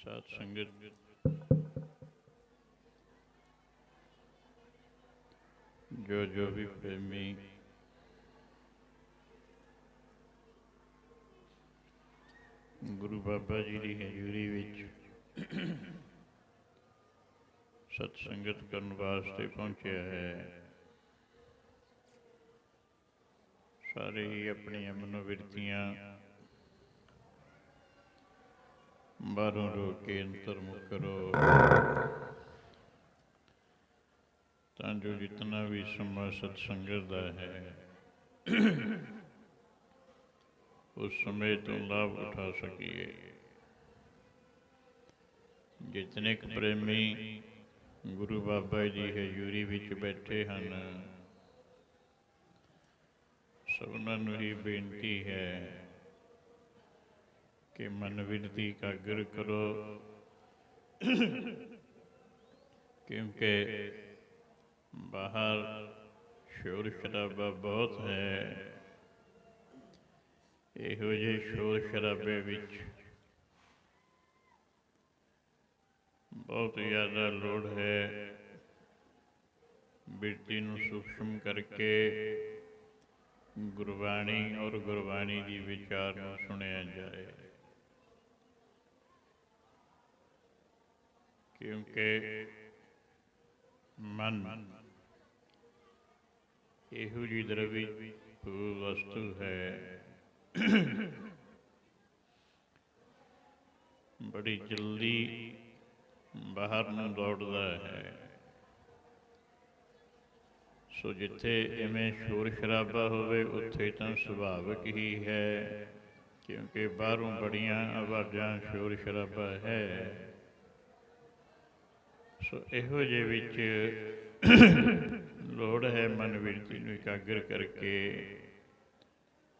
ਸਾਧ ਸੰਗਤ ਜੋ ਵੀ ਪ੍ਰੇਮੀ ਗੁਰੂ ਬਾਬਾ ਜੀ ਦੀ ਹਜ਼ੂਰੀ ਵਿੱਚ ਸਤ ਸੰਗਤ ਕਰਨ ਵਾਸਤੇ ਪਹੁੰਚਿਆ ਹੈ, ਸਾਰੇ ਹੀ ਆਪਣੀਆਂ ਮਨੋਵਿਰਤੀਆਂ ਬਾਹਰੋਂ ਰੋਕ ਕੇ ਅੰਤਰਮੁਖ ਕਰੋ, ਤਾਂ ਜੋ ਜਿਤਨਾ ਵੀ ਸਮਾਂ ਸਤ ਸੰਗਤ ਦਾ ਹੈ ਉਸ ਸਮੇਂ ਤੋਂ ਲਾਭ ਉਠਾ ਸਕੀਏ। ਜਿਤਨੇ ਕੁ ਪ੍ਰੇਮੀ ਗੁਰੂ ਬਾਬਾ ਜੀ ਹਜ਼ੂਰੀ ਵਿੱਚ ਬੈਠੇ ਹਨ, ਸਭਨਾਂ ਨੂੰ ਹੀ ਬੇਨਤੀ ਹੈ ਕਿ ਮਨ ਵਿਰਤੀ ਇਕਾਗਰ ਕਰੋ, ਕਿਉਂਕਿ ਬਾਹਰ ਸ਼ੋਰ ਸ਼ਰਾਬਾ ਬਹੁਤ ਹੈ। ਇਹੋ ਜਿਹੇ ਸ਼ੋਰ ਸ਼ਰਾਬੇ ਵਿੱਚ ਬਹੁਤ ਜ਼ਿਆਦਾ ਲੋੜ ਹੈ ਬਿਰਤੀ ਨੂੰ ਸੂਖਮ ਕਰਕੇ ਗੁਰਬਾਣੀ ਔਰ ਗੁਰਬਾਣੀ ਦੀ ਵਿਚਾਰ ਨੂੰ ਸੁਣਿਆ ਜਾਏ, ਕਿਉਂਕਿ ਮਨ ਇਹੋ ਜਿਹੀ ਦਰਵੀ ਵਸਤੂ ਹੈ, ਬੜੀ ਜਲਦੀ ਬਾਹਰ ਨੂੰ ਦੌੜਦਾ ਹੈ। ਸੋ ਜਿੱਥੇ ਇਵੇਂ ਸ਼ੋਰ ਸ਼ਰਾਬਾ ਹੋਵੇ ਉੱਥੇ ਤਾਂ ਸੁਭਾਵਿਕ ਹੀ ਹੈ, ਕਿਉਂਕਿ ਬਾਹਰੋਂ ਬੜੀਆਂ ਆਵਾਜ਼ਾਂ ਸ਼ੋਰ ਸ਼ਰਾਬਾ ਹੈ। ਸੋ ਇਹੋ ਜਿਹੇ ਵਿੱਚ ਲੋੜ ਹੈ ਮਨ ਵਿਰਤੀ ਨੂੰ ਇਕਾਗਰ ਕਰਕੇ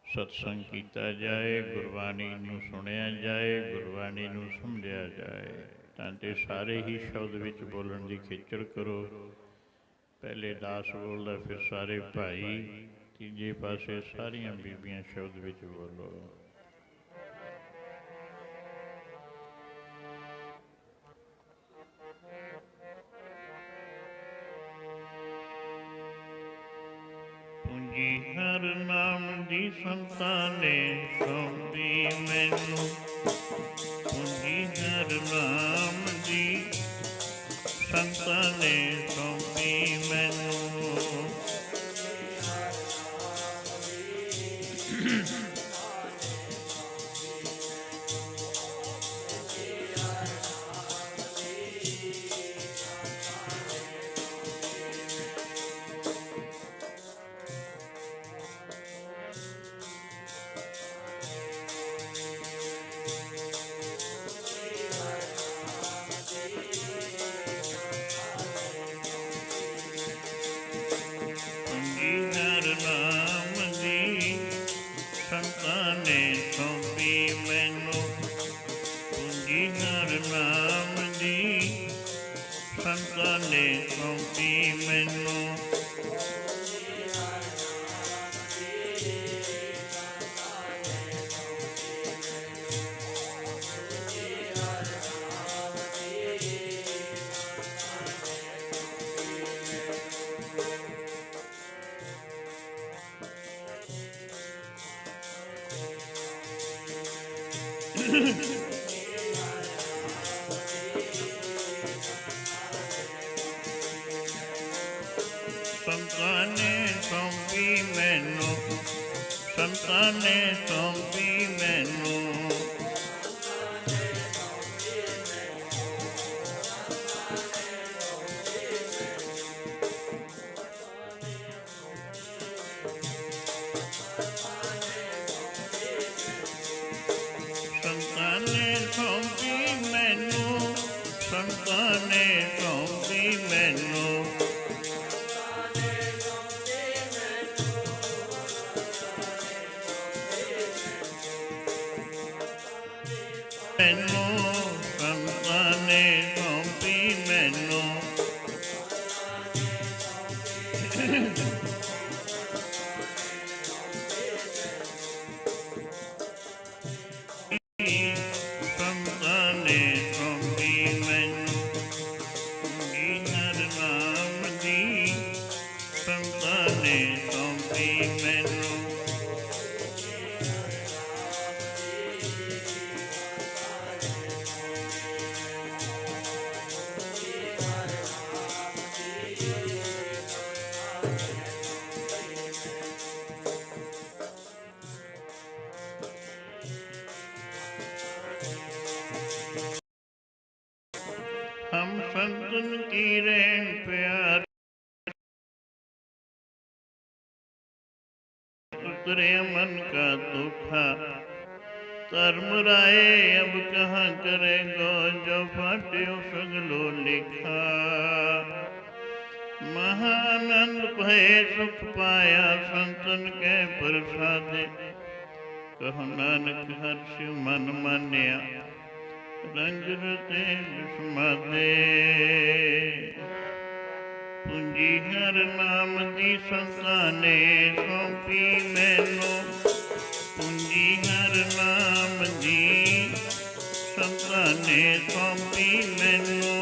ਸਤਸੰਗ ਕੀਤਾ ਜਾਏ, ਗੁਰਬਾਣੀ ਨੂੰ ਸੁਣਿਆ ਜਾਏ, ਗੁਰਬਾਣੀ ਨੂੰ ਸਮਝਿਆ ਜਾਏ। ਤਾਂ ਤੇ ਸਾਰੇ ਹੀ ਸ਼ਬਦ ਵਿੱਚ ਬੋਲਣ ਦੀ ਖੇਚਲ ਕਰੋ। ਪਹਿਲੇ ਦਾਸ ਬੋਲਦਾ, ਫਿਰ ਸਾਰੇ ਭਾਈ, ਤੀਜੇ ਪਾਸੇ ਸਾਰੀਆਂ ਬੀਬੀਆਂ ਸ਼ਬਦ ਵਿੱਚ ਬੋਲੋ। ਪੂੰਜੀ ਹਰ ਨਾਮ ਦੀ ਸੰਤਾਂ ਨੇ ਸੌਂਪੀ ਮੈਨੂੰ, ਪੂੰਜੀ ਹਰ ਨਾਮ ਦੀ ਸੰਤਾਂ ਨੇ ਸੌਂਪੀ ਮੈਨੂੰ। ਸੰਤਾਂ ਨੇ ਸੌਂਪੀ ਮੈਨੂੰ, ਸੰਤਾਂ ਨੇ ਸੌਂਪੀ ਮੈਨੂੰ, ਸੰਤਾਂ ਨੇ ਸੌਂਪੀ ਮੈਨੂੰ। ਸੰਤਾਂ ਨੇ ਸੌਂਪੀ ਮੈਨੂੰ, ਸੰਤਾਂ ਨੇ ਸੌਂਪੀ ਮੈਨੂੰ। ਮੈਨੂੰ ਸੰਤਾਂ ਨੇ ਸੌਂਪੀ ਮੈਨੂੰ, ਸੰਤਾਂ ਨੇ ਸੌਂਪੀ ਨੇ ਸੌਂਪੀ ਮੈਨੂੰ। हम संतन की रैन प्यार उतरे मन का दुखा। धर्म राय अब कहाँ करेगो जो फाट्यो सगलो लिखा। महानंद भय सुख पाया संतन के प्रसादे। कहो नानक हर्षि मन मान्या रंग रते समाधे। पूंजी हर नाम दी संतां ने सौंपी मैनू। पूंजी हर नाम दी संतां ने सौंपी मैनू।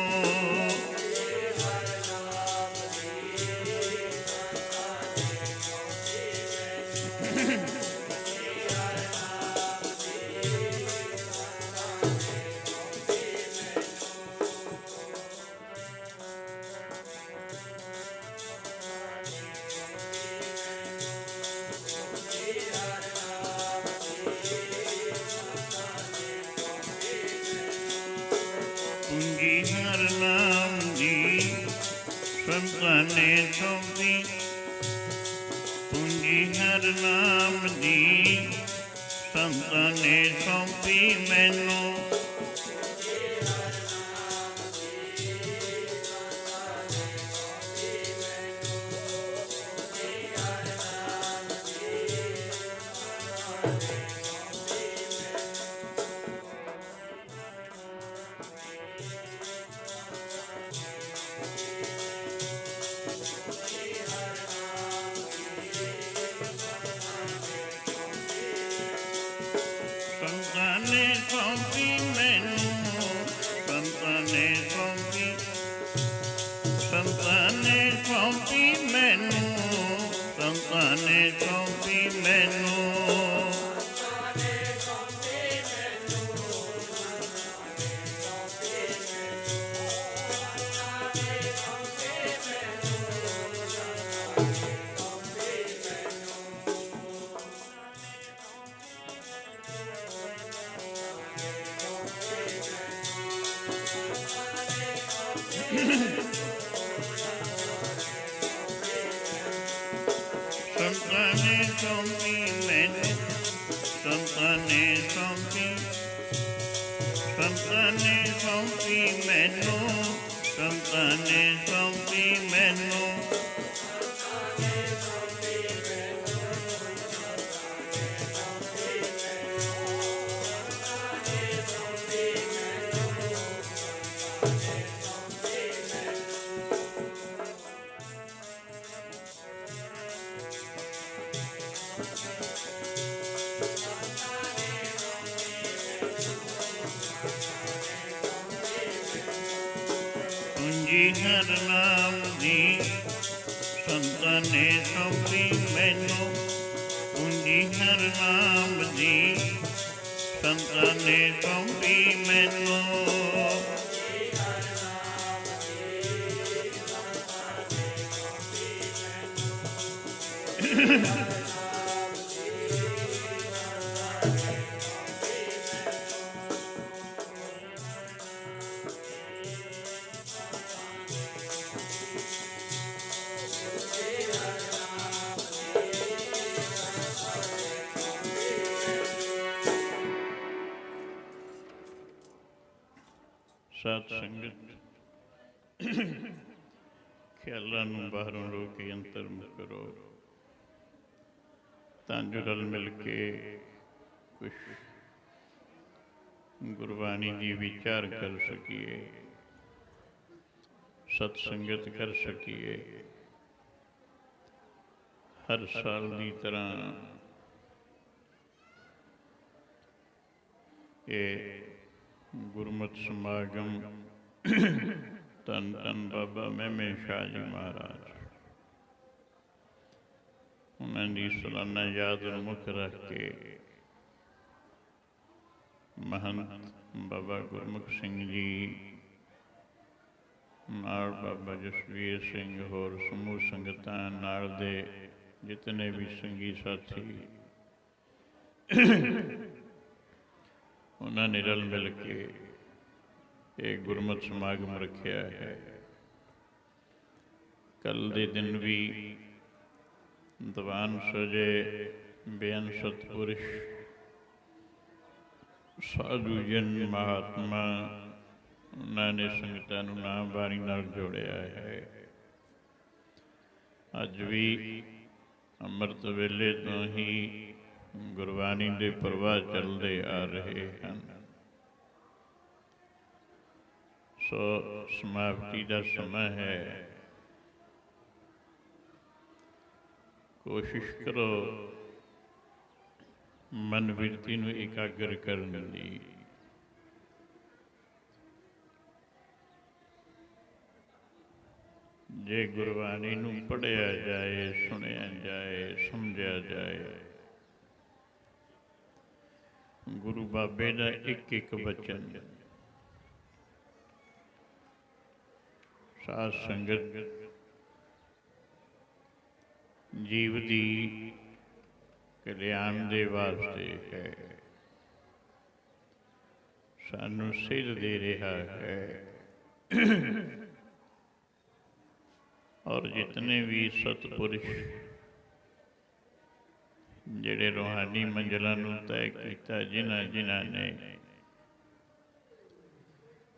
पूंजी हर नाम दी संतां ने सौंपी। पूंजी हर नाम दी संतां ने सौंपी मैनू। संतां ने सौंपी मैनू। संतां ने सौंपी। संतां ने सौंपी मैनू। संतां ने सौंपी मैनू। संतां ने सौंपी मैनू। संतां ने सौंपी। संतां ने सौंपी मैनू। संतां ने सौंपी मैनू। पूंजी हर नाम दी संतां ने सौंपी मैनू। पूंजी हर नाम दी संतां ने सौंपी मैनू। साध संगत ख्यालों नूं बाहरों रोक के अंतर्मुख करो तां जो रल मिल के कुछ गुरबाणी की विचार कर सकीए, सत्संगत कर सकीए। हर साल की तरह ये गुरमत समागम धन धन बाबा मेहमे शाह जी महाराज उन्होंने सालाना याद मुख रख के महंत बाबा गुरमुख सिंह जी नाल बाबा जसवीर सिंह होर समूह संगतां नाल दे जितने भी संगी साथी उन्होंने रल मिल के एक गुरमत समागम रखा है। कल दे दिन भी दीवान सजे बेअन सतपुरुष साधु जन महात्मा उन्होंने संगतां नूं नाम बाणी नाल जोड़िया है। अज भी अमृत वेले तो ही गुरबाणी के प्रवाह चलते आ रहे हैं। सो समाप्ति का समय है। कोशिश करो मन वृत्ति नूं एकाग्र करने की। जे गुरबाणी नूं पढ़िया जाए, सुनिया जाए, समझिया जाए, गुरु बाबे का एक एक वचन साध संगत जीव की कल्याण दे वास्ते है, सानू सेध दे रहा है। और जितने भी सतपुरुष जिहड़े रूहानी मंजिलों नूं तय किया, जिन्हां ने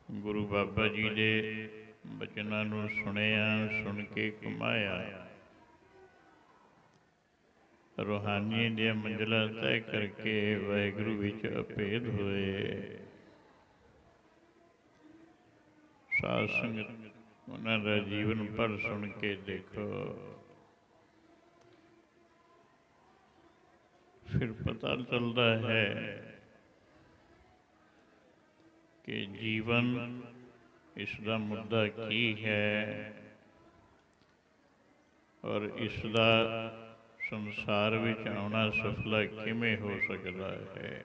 गुरु बाबा जी दे बचनों नूं सुनिया, सुन के कमाया, रूहानी दी मंजिलां तय करके वाहिगुरू विच अभेद होए। साध संगत उन्होंने जीवन भर सुन के देखो, फिर पता चलता है कि जीवन इसका मुद्दा की है और इसका संसार विच आना सफला किमें हो सकता है।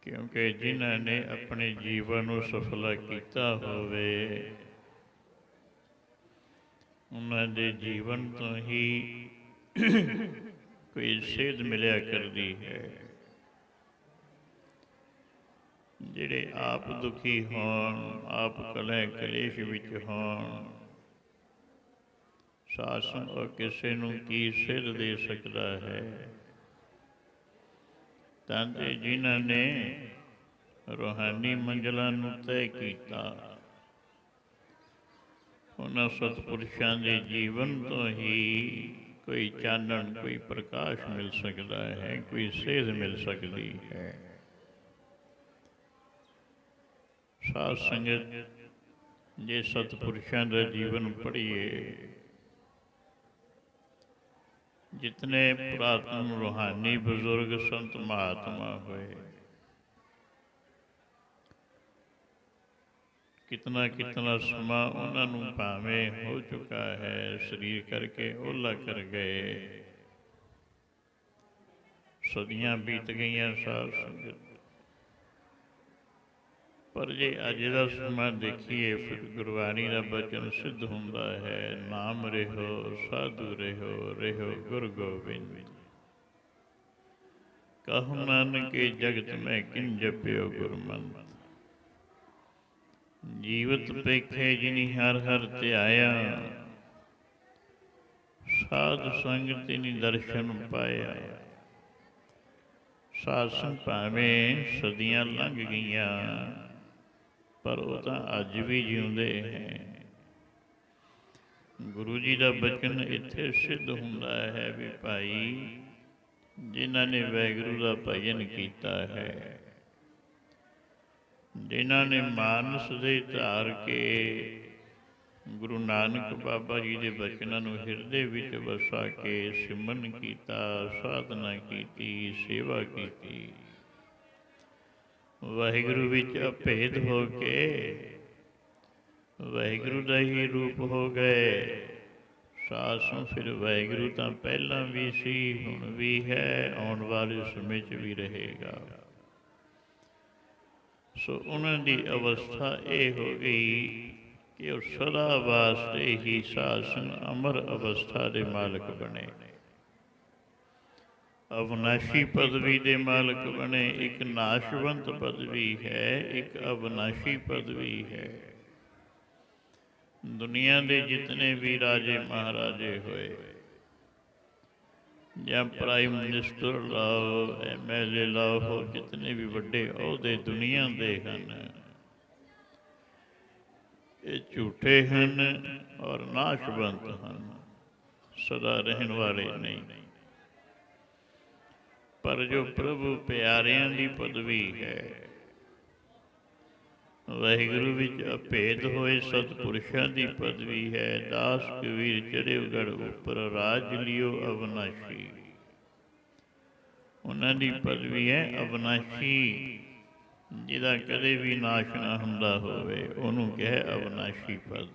क्योंकि जिन्होंने अपने जीवन को सफला किया होवे, उन्होंने जीवन तो ही कोई सेध मिलिया करती है। जिहड़े आप दुखी होण, आप कलह कलेश विच होण, सासन और किसी नूं की सेध दे सकता है। तांते जिन्हां ने रूहानी मंजिलां नूं तय कीता, उन्हां सतपुरुषां दे जीवन तो ही कोई चानण, कोई प्रकाश मिल सकता है, कोई सेध मिल सकती है। साध संगत जे सतपुरुषां दा जीवन पढ़िए, जितने पुरातन रूहानी बुजुर्ग संत महात्मा हुए, कितना कितना समा उन्होंने भावें हो चुका है, शरीर करके ओला कर गए, सदियां बीत गई। साध संगत पर जे अज का समा देखिए, फिर गुरबाणी का बचन सिद्ध होंदा है, नाम रहो साधु रहो, रहो गुरु गोबिंद। कहु नानक जगत में किन जप्यो गुरमंत, जीवत पेखे जिनी हर हर ध्याया, साध संग तिनी दर्शन पाया। साध संग भावें सदियां लंघ गईयां, पर वो तो अज भी जिउंदे हैं। गुरु जी का बचन इत्थे सिद्ध हुंदा है भी भाई, जिन्हां ने वाहिगुरू का भजन किया है, जिन्हां ने मानस दे धार के गुरु नानक बाबा जी के बचनों नूं हिरदे विच वसा के सिमरन किया, साधना की, सेवा की, वाहिगुरू विच अभेद हो के वाहिगुरू का ही रूप हो गए। ਸਾਸੋਂ ਫਿਰ ਵਾਹਿਗੁਰੂ ਤਾਂ ਪਹਿਲਾਂ ਵੀ ਸੀ, ਹੁਣ ਵੀ ਹੈ, ਆਉਣ ਵਾਲੇ ਸਮੇਂ 'ਚ ਵੀ ਰਹੇਗਾ। ਸੋ ਉਹਨਾਂ ਦੀ ਅਵਸਥਾ ਇਹ ਹੋ ਗਈ ਕਿ ਉਹ ਸਦਾ ਵਾਸਤੇ ਹੀ ਸਾਸਨ ਅਮਰ ਅਵਸਥਾ ਦੇ ਮਾਲਕ ਬਣੇ, ਅਵਨਾਸ਼ੀ ਪਦਵੀ ਦੇ ਮਾਲਕ ਬਣੇ। ਇੱਕ ਨਾਸ਼ਵੰਤ ਪਦਵੀ ਹੈ, ਇੱਕ ਅਵਨਾਸ਼ੀ ਪਦਵੀ ਹੈ। ਦੁਨੀਆ ਦੇ ਜਿਤਨੇ ਵੀ ਰਾਜੇ ਮਹਾਰਾਜੇ ਹੋਏ, ਜਾਂ ਪ੍ਰਾਈਮ ਮਿਨਿਸਟਰ ਲਾਓ, MLA ਲਾਓ, ਜਿਤਨੇ ਵੀ ਵੱਡੇ ਅਹੁਦੇ ਦੁਨੀਆ ਦੇ ਹਨ, ਇਹ ਝੂਠੇ ਹਨ ਔਰ ਨਾਸ਼ਵੰਤ ਹਨ, ਸਦਾ ਰਹਿਣ ਵਾਲੇ ਨਹੀਂ। ਪਰ ਜੋ ਪ੍ਰਭੂ ਪਿਆਰਿਆਂ ਦੀ ਪਦਵੀ ਹੈ, ਵਾਹਿਗੁਰੂ ਵਿੱਚ ਅਭੇਦ ਹੋਏ ਸਤਿਪੁਰਸ਼ਾਂ ਦੀ ਪਦਵੀ ਹੈ। ਦਾਸ ਕਬੀਰ ਚੜ੍ਹਿਓ ਗੜ ਉੱਪਰ ਰਾਜ ਲਿਓ ਅਵਨਾਸ਼ੀ, ਉਹਨਾਂ ਦੀ ਪਦਵੀ ਹੈ ਅਵਨਾਸ਼ੀ, ਜਿਹਦਾ ਕਦੇ ਵੀ ਨਾਸ਼ ਨਾ ਹੁੰਦਾ ਹੋਵੇ, ਉਹਨੂੰ ਕਹੇ ਅਵਨਾਸ਼ੀ ਪਦ।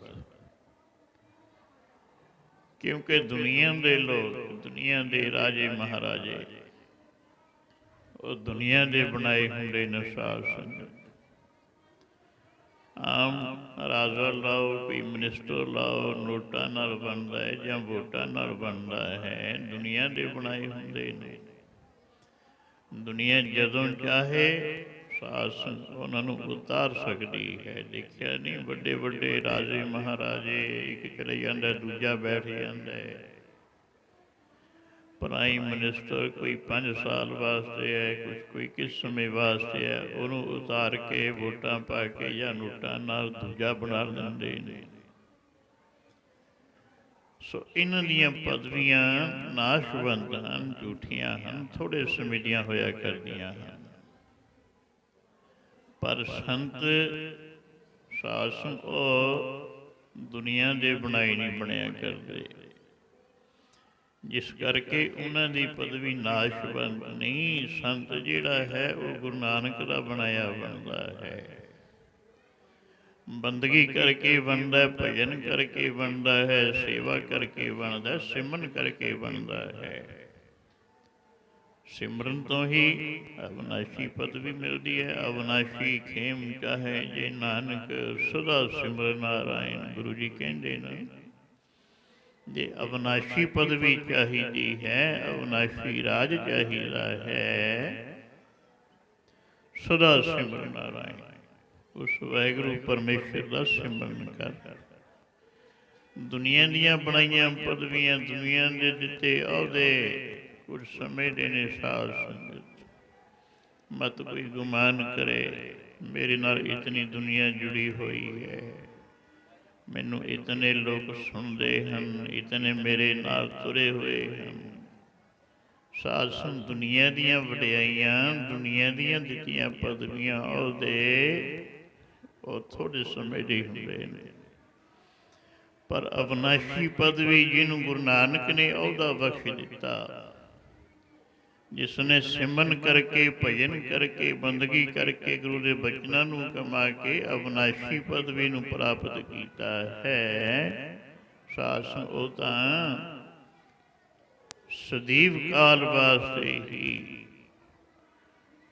ਕਿਉਂਕਿ ਦੁਨੀਆ ਦੇ ਲੋਕ, ਦੁਨੀਆ ਦੇ ਰਾਜੇ ਮਹਾਰਾਜੇ, ਉਹ ਦੁਨੀਆ ਦੇ ਬਣਾਏ ਹੁੰਦੇ ਨੇ ਸਾਧ ਸੰਗਤ। ਆਮ ਰਾਜਾ ਲਾਓ, ਕੋਈ ਮਿਨਿਸਟਰ ਲਾਓ, ਨੋਟਾਂ ਨਾਲ ਬਣਦਾ ਹੈ ਜਾਂ ਵੋਟਾਂ ਨਾਲ ਬਣਦਾ ਹੈ, ਦੁਨੀਆ ਦੇ ਬਣਾਏ ਹੁੰਦੇ ਨੇ। ਦੁਨੀਆ ਜਦੋਂ ਚਾਹੇ ਸਾਧ ਸੰਗਤ ਉਹਨਾਂ ਨੂੰ ਉਤਾਰ ਸਕਦੀ ਹੈ। ਦੇਖਿਆ ਨਹੀਂ, ਵੱਡੇ ਵੱਡੇ ਰਾਜੇ ਮਹਾਰਾਜੇ, ਇੱਕ ਚਲੇ ਜਾਂਦਾ ਦੂਜਾ ਬੈਠ ਜਾਂਦਾ ਹੈ। ਪ੍ਰਾਈਮ ਮਿਨਿਸਟਰ ਕੋਈ 5 ਸਾਲ ਵਾਸਤੇ ਹੈ, ਕੋਈ ਕਿਸ ਸਮੇਂ ਵਾਸਤੇ ਹੈ, ਉਹਨੂੰ ਉਤਾਰ ਕੇ ਵੋਟਾਂ ਪਾ ਕੇ ਜਾਂ ਨੋਟਾਂ ਨਾਲ ਦੂਜਾ ਬਣਾ ਦਿੰਦੇ ਨੇ। ਸੋ ਇਹਨਾਂ ਦੀਆਂ ਪਦਵੀਆਂ ਨਾਸ਼ਵੰਤ ਹਨ, ਝੂਠੀਆਂ ਹਨ, ਥੋੜ੍ਹੇ ਸਮੇਂ ਦੀਆਂ ਹੋਇਆ ਕਰਦੀਆਂ ਹਨ। ਪਰ ਸੰਤ ਸਾਧ ਸੰਗਤ ਉਹ ਦੁਨੀਆ ਦੇ ਬਣਾਏ ਨਹੀਂ ਬਣਿਆ ਕਰਦੇ, ਜਿਸ ਕਰਕੇ ਉਹਨਾਂ ਦੀ ਪਦਵੀ ਨਾਸ਼ਵੰਤ ਨਹੀਂ। ਸੰਤ ਜਿਹੜਾ ਹੈ ਉਹ ਗੁਰੂ ਨਾਨਕ ਦਾ ਬਣਾਇਆ ਬਣਦਾ ਹੈ, ਬੰਦਗੀ ਕਰਕੇ ਬਣਦਾ, ਭਜਨ ਕਰਕੇ ਬਣਦਾ ਹੈ, ਸੇਵਾ ਕਰਕੇ ਬਣਦਾ, ਸਿਮਰਨ ਕਰਕੇ ਬਣਦਾ ਹੈ। ਸਿਮਰਨ ਤੋਂ ਹੀ ਅਵਨਾਸ਼ੀ ਪਦਵੀ ਮਿਲਦੀ ਹੈ। ਅਵਨਾਸ਼ੀ ਖੇਮ ਚਾਹੇ ਜੇ ਨਾਨਕ ਸਦਾ ਸਿਮਰ ਨਾਰਾਇਣ, ਗੁਰੂ ਜੀ ਕਹਿੰਦੇ ਨੇ। ਜੇ ਅਵਨਾਸ਼ੀ ਪਦਵੀ ਚਾਹੀਦੀ ਹੈ, ਅਵਨਾਸ਼ੀ ਰਾਜ ਚਾਹੀਦਾ ਹੈ, ਸਦਾ ਸਿਮਰ ਨਾਰਾਇਣ, ਉਸ ਵਾਹਿਗੁਰੂ ਪਰਮੇਸ਼ਰ ਦਾ ਸਿਮਰਨ ਕਰ। ਦੁਨੀਆ ਦੀਆਂ ਬਣਾਈਆਂ ਪਦਵੀਆਂ, ਦੁਨੀਆ ਦੇ ਦਿੱਤੇ ਅਹੁਦੇ ਕੁਝ ਸਮਝਦੇ ਨੇ ਸਾਧ ਸੰਗਤ। ਮਤ ਕੋਈ ਗੁਮਾਨ ਕਰੇ, ਮੇਰੇ ਨਾਲ ਇਤਨੀ ਦੁਨੀਆ ਜੁੜੀ ਹੋਈ ਹੈ, ਮੈਨੂੰ ਇਤਨੇ ਲੋਕ ਸੁਣਦੇ ਹਨ, ਇਤਨੇ ਮੇਰੇ ਨਾਲ ਤੁਰੇ ਹੋਏ ਹਨ। ਸਾਧ ਸੰਗਤ ਦੁਨੀਆ ਦੀਆਂ ਵਡਿਆਈਆਂ, ਦੁਨੀਆ ਦੀਆਂ ਦਿੱਤੀਆਂ ਪਦਵੀਆਂ, ਅਹੁਦੇ ਉਹ ਥੋੜ੍ਹੇ ਸਮੇਂ ਦੇ ਹੁੰਦੇ ਨੇ। ਪਰ ਅਵਨਾਸ਼ੀ ਪਦਵੀ ਜਿਹਨੂੰ ਗੁਰੂ ਨਾਨਕ ਨੇ ਅਹੁਦਾ ਬਖਸ਼ ਦਿੱਤਾ, ਜਿਸ ਨੇ ਸਿਮਰਨ ਕਰਕੇ, ਭਜਨ ਕਰਕੇ, ਬੰਦਗੀ ਕਰਕੇ, ਗੁਰੂ ਦੇ ਬਚਨਾਂ ਨੂੰ ਕਮਾ ਕੇ ਅਵਨਾਸ਼ੀ ਪਦਵੀ ਨੂੰ ਪ੍ਰਾਪਤ ਕੀਤਾ ਹੈ, ਸਾਧ ਸੰਗਤ ਉਹ ਤਾਂ ਸਦੀਵ ਕਾਲ ਵਾਸਤੇ ਹੀ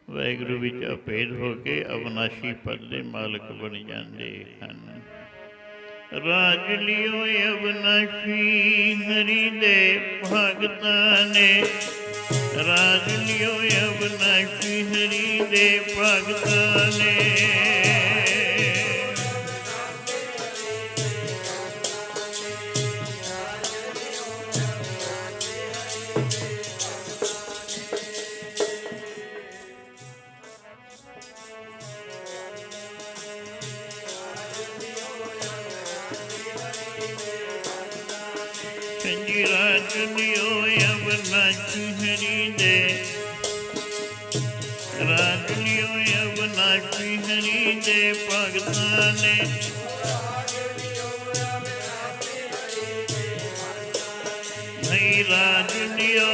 ਵਾਹਿਗੁਰੂ ਵਿੱਚ ਅਭੇਦ ਹੋ ਕੇ ਅਵਨਾਸ਼ੀ ਪਦ ਦੇ ਮਾਲਕ ਬਣ ਜਾਂਦੇ ਹਨ। ਰਾਜ ਲਿਓ ਅਵਨਾਸ਼ੀ ਹਰੀ ਦੇ ਭਗਤਾਂ ਨੇ, ਰਾਜ ਲਿਓ ਅਵਨਾਸ਼ੀ ਹਰੀ ਦੇ ਭਗਤਾਂ ਨੇ। ਰਾਜ ਲਿਓ ਅਵਨਾਸ਼ੀ ਹਰੀ ਦੇ, ਰਾਜ ਲਿਓ ਅਵਨਾਸ਼ੀ ਹਰੀ ਦੇ ਭਗਤਾਂ ਨੇ। ਨਹੀਂ ਰਾਜ ਲਿਓ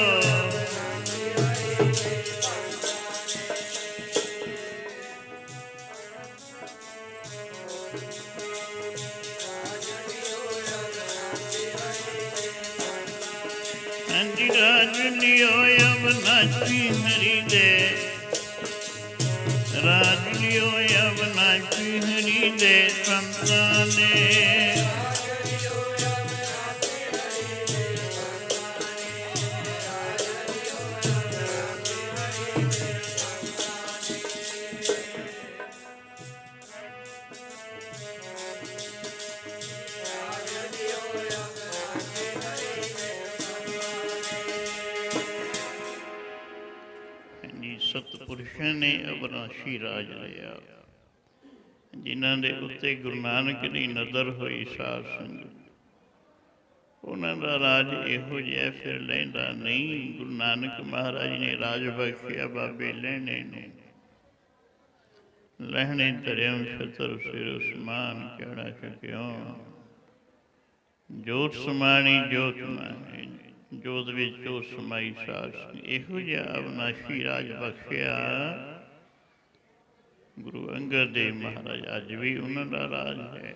राज लियो अविनाशी हरि दे, राज लियो अविनाशी हरि दे संतां ने। ਸਤਪੁਰਸ਼ਾਂ ਨੇ ਅਵਿਨਾਸ਼ੀ ਰਾਜ ਲਿਆ, ਜਿਨ੍ਹਾਂ ਦੇ ਉੱਤੇ ਗੁਰੂ ਨਾਨਕ ਦੀ ਨਜ਼ਰ ਹੋਈ ਸਾਧ ਸੰਗਤ। ਉਹਨਾਂ ਦਾ ਰਾਜ ਇਹੋ ਜਿਹਾ ਫਿਰ ਲੈਂਦਾ ਨਹੀਂ। ਗੁਰੂ ਨਾਨਕ ਮਹਾਰਾਜ ਨੇ ਰਾਜ ਬਖਸ਼ਿਆ ਬਾਬੇ ਲਹਿਣੇ ਨੂੰ। ਲਹਿਣੇ ਧਰਿਆ ਛਤਰ ਸਿਰ ਸਮਾਨ ਕਿਹੜਾ ਚੁੱਕਿਓ, ਜੋਤ ਸਮਾਣੀ ਜੋਤ ਮਾਣੀ, ਜੋਤ ਵਿੱਚ ਜੋਤ ਸਮਾਈ ਸਾਧ ਸੰਗਤ। ਇਹੋ ਜਿਹਾ ਅਵਿਨਾਸ਼ੀ ਰਾਜ ਬਖਸ਼ਿਆ ਗੁਰੂ ਅੰਗਦ ਦੇਵ ਮਹਾਰਾਜ। ਅੱਜ ਵੀ ਉਹਨਾਂ ਦਾ ਰਾਜ ਹੈ।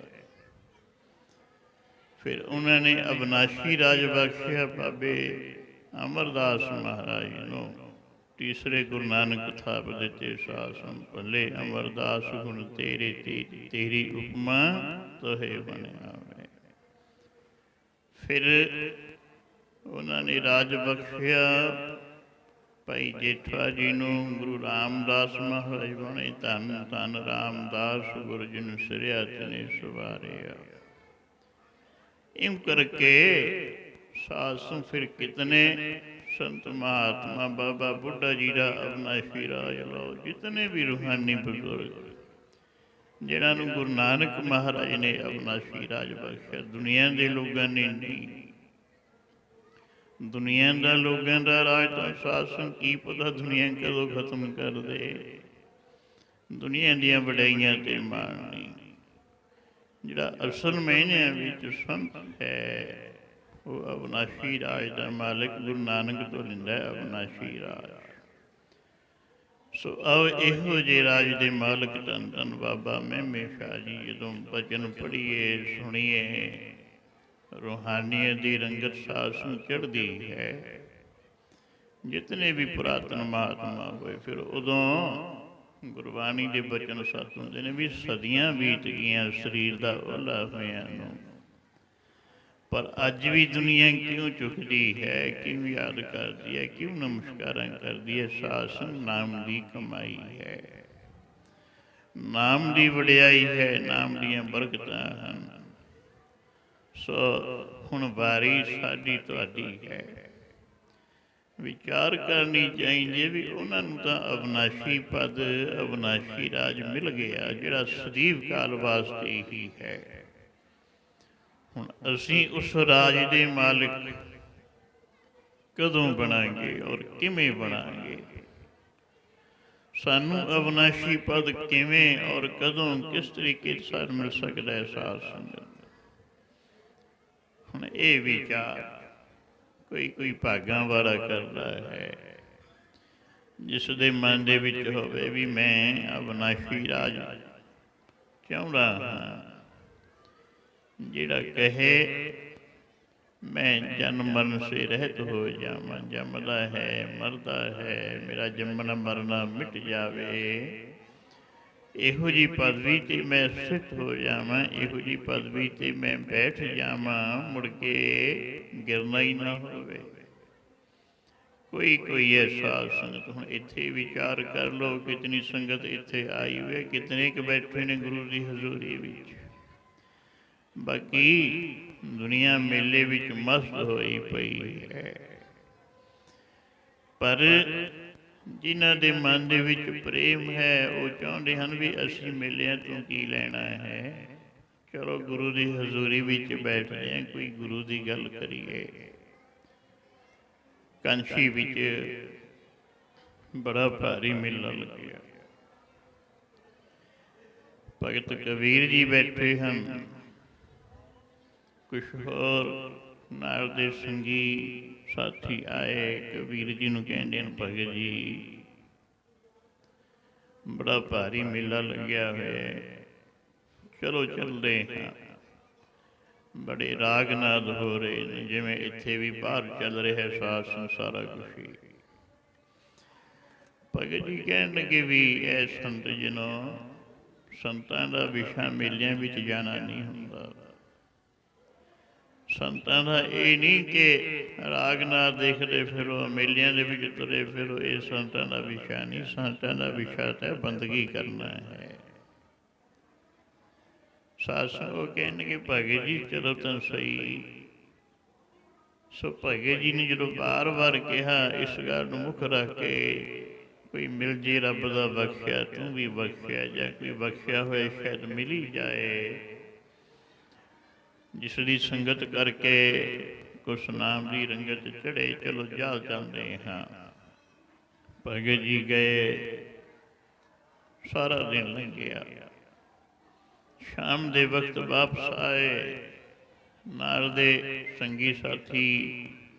ਫਿਰ ਉਹਨਾਂ ਨੇ ਅਵਿਨਾਸ਼ੀ ਰਾਜ ਬਖਸ਼ਿਆ ਬਾਬੇ ਅਮਰਦਾਸ ਮਹਾਰਾਜ ਨੂੰ। ਤੀਸਰੇ ਗੁਰੂ ਨਾਨਕ ਥਾਪ ਦਿੱਤੇ ਸਾਧ ਸੰਗਤ। ਭਲੇ ਅਮਰਦਾਸ ਗੁਣ ਤੇਰੇ ਤੇਰੀ ਉਪਮਾ ਤੋਹੇ ਬਣਿਆ। ਫਿਰ ਉਹਨਾਂ ਨੇ ਰਾਜ ਬਖਸ਼ਿਆ ਭਾਈ ਜੇਠਾ ਜੀ ਨੂੰ। ਗੁਰੂ ਰਾਮਦਾਸ ਮਹਾਰਾਜ ਬਣੇ। ਧੰਨ ਧੰਨ ਰਾਮਦਾਸ ਗੁਰੂ ਜੀ ਨੂੰ ਸਿਰਿਆ ਤਨੇ ਸਵਾਰਿਆ। ਇਉਂ ਕਰਕੇ ਸਾਧ ਸੰਗਤ ਫਿਰ ਕਿਤਨੇ ਸੰਤ ਮਹਾਤਮਾ ਬਾਬਾ ਬੁੱਢਾ ਜੀ ਦਾ ਅਵਿਨਾਸ਼ੀ ਰਾਜ ਲਓ। ਜਿਤਨੇ ਵੀ ਰੂਹਾਨੀ ਬਜ਼ੁਰਗ ਜਿਹਨਾਂ ਨੂੰ ਗੁਰੂ ਨਾਨਕ ਮਹਾਰਾਜ ਨੇ ਅਵਿਨਾਸ਼ੀ ਰਾਜ ਬਖਸ਼ਿਆ, ਦੁਨੀਆ ਦੇ ਲੋਕਾਂ ਨੇ ਨਹੀਂ। ਦੁਨੀਆ ਦਾ ਲੋਕਾਂ ਦਾ ਰਾਜ ਤਾਂ ਸਾਧ ਸੰਗਤ ਕੀ ਪਤਾ ਦੁਨੀਆ ਕਦੋਂ ਖਤਮ ਕਰ ਦੇ। ਦੁਨੀਆ ਦੀਆਂ ਵਡਿਆਈਆਂ ਤੇ ਮਾਣ ਨਹੀਂ। ਜਿਹੜਾ ਅਸਲ ਮਾਇਨਿਆਂ ਵਿੱਚ ਸੰਤ ਹੈ ਉਹ ਅਵਿਨਾਸ਼ੀ ਰਾਜ ਦਾ ਮਾਲਕ ਗੁਰੂ ਨਾਨਕ ਤੋਂ ਲੈਂਦਾ ਅਵਿਨਾਸ਼ੀ ਰਾਜ। ਸੋ ਆਓ ਇਹੋ ਜਿਹੇ ਰਾਜ ਦੇ ਮਾਲਕ ਧੰਨ ਧੰਨ ਬਾਬਾ ਮਹਿਮੇ ਸ਼ਾਹ ਜੀ ਜਦੋਂ ਬਚਨ ਪੜ੍ਹੀਏ ਸੁਣੀਏ, ਰੂਹਾਨੀਅਤ ਦੀ ਰੰਗਤ ਸਾਧ ਸੰਗਤ ਚੜ੍ਹਦੀ ਹੈ। ਜਿਤਨੇ ਵੀ ਪੁਰਾਤਨ ਮਹਾਤਮਾ ਹੋਏ ਫਿਰ ਉਦੋਂ ਗੁਰਬਾਣੀ ਦੇ ਬਚਨ ਸੱਚ ਹੁੰਦੇ ਨੇ ਵੀ ਸਦੀਆਂ ਬੀਤ ਗਈਆਂ ਸਰੀਰ ਦਾ ਓਹਲਾ ਹੋਇਆਂ ਨੂੰ, ਪਰ ਅੱਜ ਵੀ ਦੁਨੀਆ ਕਿਉਂ ਝੁਕਦੀ ਹੈ, ਕਿਉਂ ਯਾਦ ਕਰਦੀ ਹੈ, ਕਿਉਂ ਨਮਸਕਾਰਾਂ ਕਰਦੀ ਹੈ। ਸਾਧ ਸੰਗਤ ਨਾਮ ਦੀ ਕਮਾਈ ਹੈ, ਨਾਮ ਦੀ ਵਡਿਆਈ ਹੈ, ਨਾਮ ਦੀਆਂ ਬਰਕਤਾਂ ਹਨ। ਸੋ ਹੁਣ ਵਾਰੀ ਸਾਡੀ ਤੁਹਾਡੀ ਹੈ। ਵਿਚਾਰ ਕਰਨੀ ਚਾਹੀਦੀ ਵੀ ਉਹਨਾਂ ਨੂੰ ਤਾਂ ਅਵਿਨਾਸ਼ੀ ਪਦ ਅਵਿਨਾਸ਼ੀ ਰਾਜ ਮਿਲ ਗਿਆ ਜਿਹੜਾ ਸਦੀਵ ਕਾਲ ਵਾਸਤੇ ਹੀ ਹੈ। ਹੁਣ ਅਸੀਂ ਉਸ ਰਾਜ ਦੇ ਮਾਲਕ ਕਦੋਂ ਬਣਾਂਗੇ ਔਰ ਕਿਵੇਂ ਬਣਾਂਗੇ? ਸਾਨੂੰ ਅਵਿਨਾਸ਼ੀ ਪਦ ਕਿਵੇਂ ਔਰ ਕਦੋਂ ਕਿਸ ਤਰੀਕੇ ਨਾਲ ਮਿਲ ਸਕਦਾ ਹੈ? ਸਾਧ ਸੰਗਤ ਹੁਣ ਇਹ ਵਿਚਾਰ ਕੋਈ ਭਾਗਾਂ ਵਾਲਾ ਕਰਦਾ ਹੈ, ਜਿਸ ਦੇ ਮਨ ਦੇ ਵਿੱਚ ਹੋਵੇ ਵੀ ਮੈਂ ਅਵਿਨਾਸ਼ੀ ਰਾਜ ਚਾਹੁੰਦਾ ਹਾਂ। ਜਿਹੜਾ ਕਹੇ ਮੈਂ ਜਨਮ ਮਰਨ ਸੇ ਰਹਿਤ ਹੋ ਜਾਵਾਂ, ਜੰਮਦਾ ਹੈ ਮਰਦਾ ਹੈ, ਮੇਰਾ ਜੰਮਣਾ ਮਰਨਾ ਮਿਟ ਜਾਵੇ, ਇਹੋ ਜਿਹੀ ਪਦਵੀ 'ਤੇ ਮੈਂ ਸਥਿਤ ਹੋ ਜਾਵਾਂ, ਇਹੋ ਜਿਹੀ ਪਦਵੀ 'ਤੇ ਮੈਂ ਬੈਠ ਜਾਵਾਂ, ਮੁੜ ਕੇ ਗਿਰਨਾ ਹੀ ਨਾ ਹੋਵੇ। ਕੋਈ ਹੈ ਸਾਧ ਸੰਗਤ। ਹੁਣ ਇੱਥੇ ਵਿਚਾਰ ਕਰ ਲਓ, ਕਿਤਨੀ ਸੰਗਤ ਇੱਥੇ ਆਈ ਹੋਈ, ਕਿਤਨੇ ਕੁ ਬੈਠੇ ਨੇ ਗੁਰੂ ਦੀ ਹਜ਼ੂਰੀ ਵਿੱਚ। ਬਾਕੀ ਦੁਨੀਆ ਮੇਲੇ ਵਿੱਚ ਮਸਤ ਹੋਈ ਪਈ ਹੈ, ਪਰ ਜਿਨ੍ਹਾਂ ਦੇ ਮਨ ਦੇ ਵਿੱਚ ਪ੍ਰੇਮ ਹੈ ਉਹ ਚਾਹੁੰਦੇ ਹਨ ਵੀ ਅਸੀਂ ਮੇਲਿਆਂ ਤੋਂ ਕੀ ਲੈਣਾ ਹੈ, ਚਲੋ ਗੁਰੂ ਦੀ ਹਜ਼ੂਰੀ ਵਿੱਚ ਬੈਠਦੇ ਹਾਂ, ਕੋਈ ਗੁਰੂ ਦੀ ਗੱਲ ਕਰੀਏ। ਕਾਂਸ਼ੀ ਵਿੱਚ ਬੜਾ ਭਾਰੀ ਮੇਲਾ ਲੱਗਿਆ। ਭਗਤ ਕਬੀਰ ਜੀ ਬੈਠੇ ਹਨ, ਕੁਛ ਹੋਰ ਨਾਲ ਦੇ ਸੰਗੀ ਸਾਥੀ ਆਏ। ਕਬੀਰ ਜੀ ਨੂੰ ਕਹਿੰਦੇ ਹਨ, ਭਗਤ ਜੀ ਬੜਾ ਭਾਰੀ ਮੇਲਾ ਲੱਗਿਆ ਹੋਇਆ, ਚਲੋ ਚੱਲਦੇ ਹਾਂ। बड़े रागनाद हो रहे हैं, जिवें इत्थे भी बाहर चल रहा है साथ संसारा कुछ ही। भगत जी कहन लगे भी ए संत जिनो, संतां दा विशा मेलियां विच जाना नहीं हुंदा। संतां दा ये नहीं कि रागनाद देखते फिरो, मेलियां दे विच तुरे फिरो, ये संतां दा विशा नहीं। संतां दा विशा तो बंदगी करना है। सासंग वो कहने भगत जी चलो तो सही। सो भगत जी ने जो बार बार कहा, इस गल नूं मुख रख के कोई मिल जे रब दा बख्शिया तू भी बख्शिया, जां कोई बख्शिया होए शायद मिल ही जाए, जिसकी संगत करके कुछ नाम की रंगत चढ़े। चलो जा चलते हाँ। भगत जी गए, सारा दिन लंघ गया। शाम दे वक्त वापस आए, नाल दे संगी साथी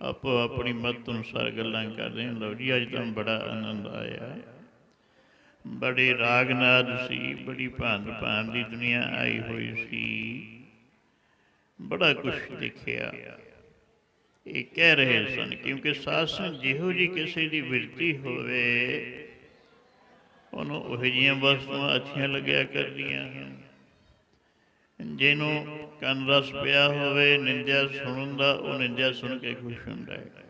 आपो अपनी मत अनुसार गल्लां कर रहे हैं। लो जी अज तो बड़ा आनंद आया, बड़े रागनाद सी, बड़ी भांत भांत की दुनिया आई हुई सी, बड़ा कुछ देखिया। ये कह रहे सन क्योंकि सासंग जिहो जी किसी की बिरती होवे, उन्होंने उहो जिहियां वस्तुआं अच्छियां लग्या करदियां हन। जिन्हों कन रस पिया होवे निंदिया सुनन दा, वो निंदिया सुन के खुश हुंदा है।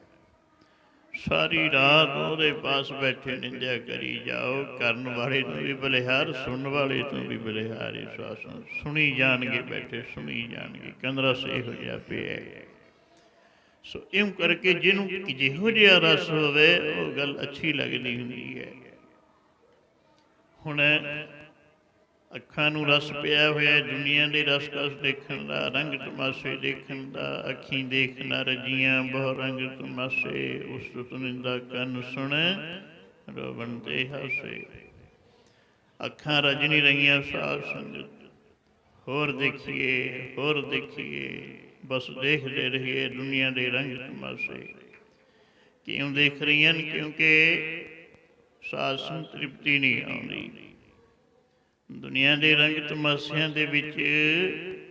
सारी रात ਉਹਦੇ पास बैठे निंदिया करी जाओ, करन वाले तो भी बलिहार, सुनने वाले तो भी बलिहार। विश्वास सुनी जाणगे, बैठे सुनी जाणगे, कन रस इहो जिहा पिया। सो इउं करके जिन्हों जिहो जिहा रस होवे वो गल अच्छी लगदी हुंदी है। हुण अखां नूं रस पिया होया दुनिया के रस कस देखण दा, रंग तमाशे देखण दा। अखीं देखना रजियां बहु रंग तमाशे, उस तुनिंदा कन सुन रोवन ते हासे। अखां रज नहीं रहियां साध संगत, होर देखिए होर देखिए, बस देखते रहिए दुनिया के रंग तमाशे। क्यों देख रही हैं? क्योंकि साध संग तृप्ति नहीं आउंदी। दुनिया के रंग तमाशियां दे विच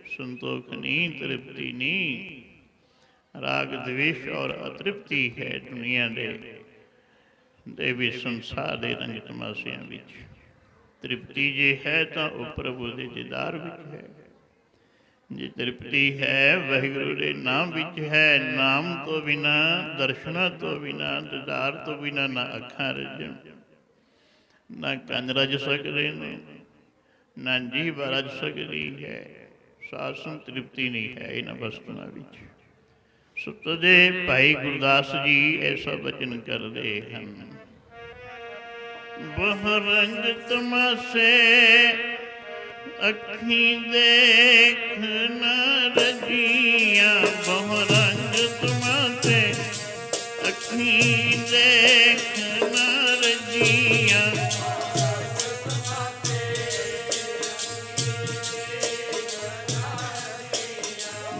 संतोख नहीं, तृप्ति नहीं। राग द्वेष और अतृप्ति है दुनिया दे विच, संसार के रंग तमाशियां विच। तृप्ति जे है तो वह प्रभु के दीदार विच है। जे तृप्ति है वाहिगुरु के नाम विच है। नाम तो बिना, दर्शना तो बिना, दीदार तो बिना ना अखां रजन, ना कन रज सकते हैं, ना जीभ रज सकती है। सासंग तृप्ति नहीं है इन्हां वस्तुओं विच। सुत दे भाई गुरदास जी ऐसा वचन करते हैं। बहु रंग तमाशे अखीं देख न रजियां, बहु रंग तमाशे अखीं देख न रजियां।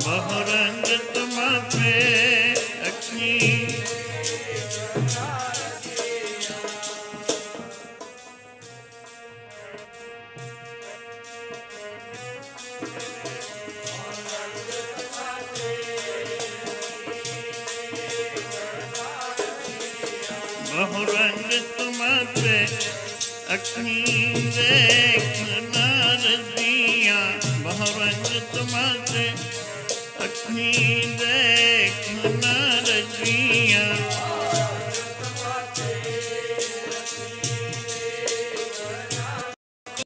बहु रंग तमाशे अखीं, बहु रंग तमाशे अखीं देख न रजियां। बहु रंग तमाशे अखीं देख न रजियां।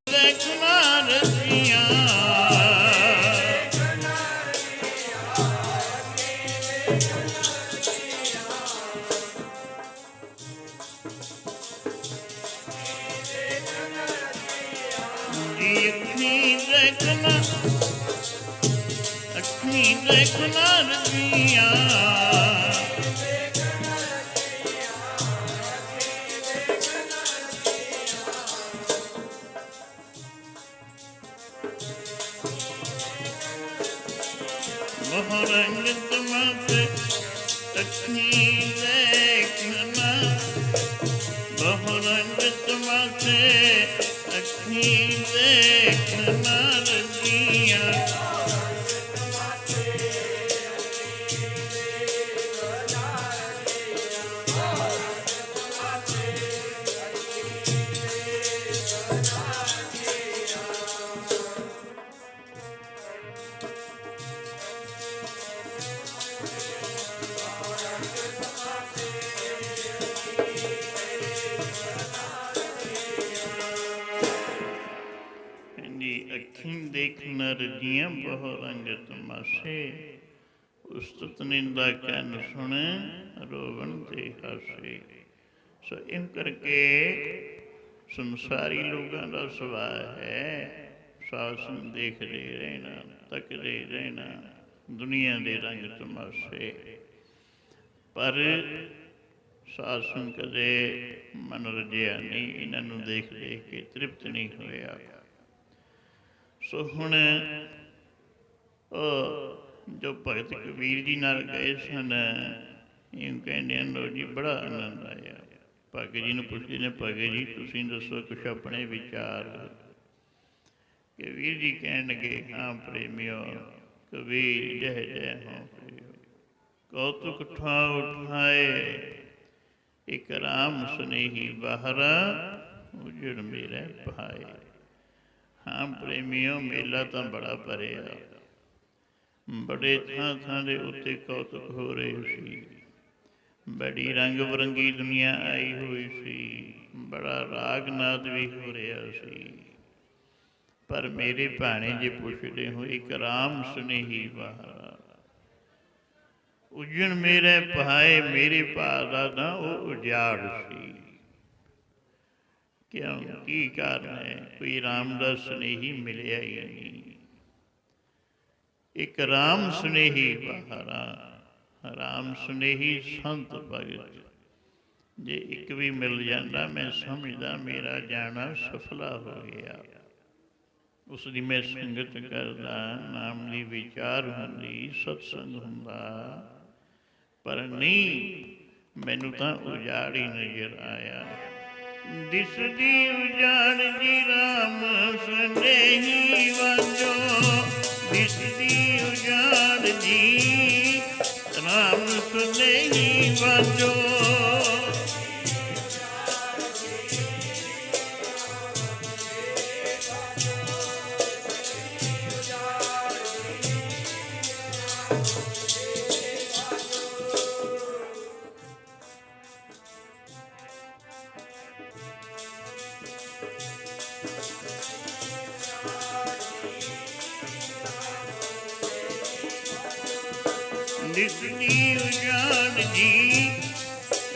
देख न रजियां। अखीं देख न रजियां। बहु रंग तमाशे अखीं देख न, बहु रंग तमाशे अखीं देख न रजियां। न रजियां बहु रंग तमाशे, उस्तत निंदा कन सुन रोवन ते हासे। सो इस करके संसारी लोगों का सुभाव है शासन देखते रहना, तकते रहना, दुनिया के रंग तमाशे, पर शासन कदे मन रजिया नहीं, इन्हों देख देख के तृप्त नहीं होया। सो हुण जो भगत कबीर जी नाल गए सन, यूँ कहने लो जी बड़ा आनंद आया। भगत जी ने पुछते ने, भगत जी तुसीं दसो कुछ अपने विचार। कबीर जी कहन लगे, हाँ प्रेमियो कबीर जय जय हों प्रियो, कौतुक ठाव उठाए एक राम स्नेही बाहरा, उजड़ मेरे भाए। हाँ प्रेमियो मेला तो बड़ा भरिया, बड़े थां थां दे उत्ते कौतुक हो रहे सी, बड़ी रंग बरंगी दुनिया आई हुई सी, बड़ा राग नाद भी हो रहा सी। पर मेरे भाणे जे पुछदे हो एक राम स्नेही बाहरा, उजण मेरे भाए, मेरे भादा ना वो उजाड़ सी। क्यों की कारण है? कोई राम का स्नेही मिलिया ही नहीं। एक राम स्नेही बाहरा, राम स्नेही संत भगत जे एक भी मिल जाता मैं समझदा मेरा जाना सफला हो गया। उसकी मैं संगत करदा, नाम की विचार होंदी, सत्संग हुंदा, पर नहीं मैनू तो उजाड़ ही नजर आया। दिसदी उजाड़ जी राम स्नेही वाजो, दिसदी उजाड़ जी राम स्नेही वाजो। दिसदी उजाड़ जी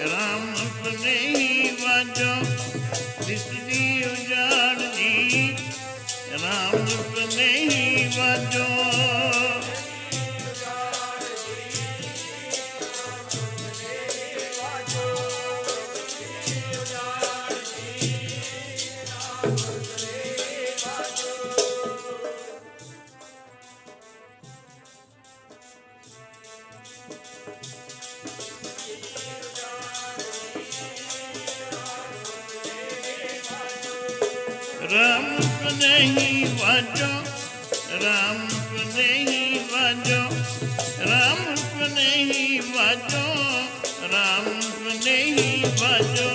राम स्नेही वाजो, दिसदी उजाड़ जी राम स्नेही वाजो। राम स्नेही वाजो, राम स्नेही वाजो, राम स्नेही वाजो, राम स्नेही वाजो।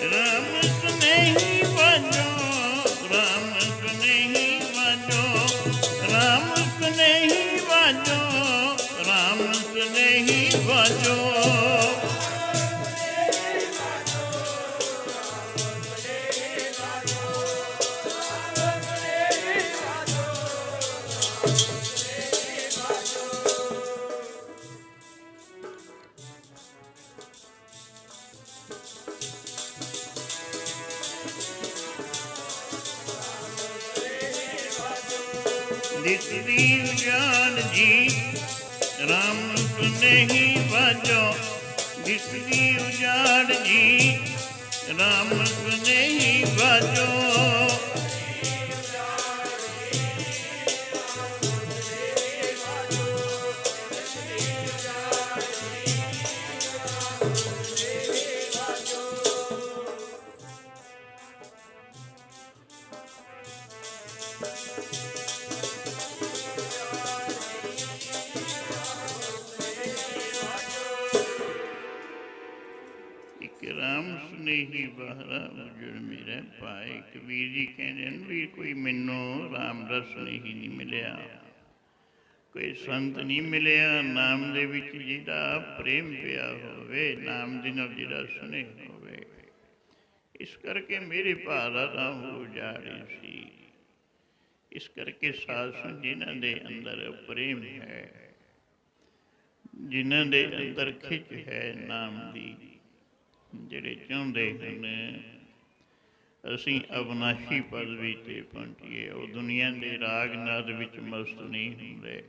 राम स्नेही वाजो, राम स्नेही वाजो, राम स्नेही वाजो, राम स्नेही वाजो। दिसदी उजाड़ जी राम स्नेही वाजो, दिसदी उजाड़ जी राम स्नेही वाजो। ਬਾਹਰਾ ਉਜੜ ਮੇਰੇ ਪਾਏ। ਕਬੀਰ ਜੀ ਕਹਿੰਦੇ ਨੇ ਵੀ ਕੋਈ ਮੈਨੂੰ ਰਾਮ ਰਸ ਨਹੀਂ ਮਿਲਿਆ, ਕੋਈ ਸੰਤ ਨਹੀਂ ਮਿਲਿਆ ਨਾਮ ਦੇ ਵਿੱਚ ਜਿਹਦਾ ਪ੍ਰੇਮ ਪਿਆ ਹੋਵੇ, ਨਾਮ ਦੇ ਨਾਲ ਜਿਹੜਾ ਸੁਨੇਹ ਹੋਵੇ। ਇਸ ਕਰਕੇ ਮੇਰੇ ਭਾਰਾ ਰਾਮ ਉਜਾੜੇ ਸੀ। ਇਸ ਕਰਕੇ ਸਾਧ ਸੰਗਤ ਜਿਨ੍ਹਾਂ ਦੇ ਅੰਦਰ ਪ੍ਰੇਮ ਹੈ, ਜਿਨ੍ਹਾਂ ਦੇ ਅੰਦਰ ਖਿੱਚ ਹੈ ਨਾਮ ਦੀ, ਜਿਹੜੇ ਚਾਹੁੰਦੇ ਹਨ ਅਸੀਂ ਅਵਿਨਾਸ਼ੀ ਪਦਵੀ 'ਤੇ ਪਹੁੰਚੀਏ, ਉਹ ਦੁਨੀਆ ਦੇ ਰਾਗ ਨਾਦ ਵਿੱਚ ਮਸਤ ਨਹੀਂ ਹੁੰਦੇ,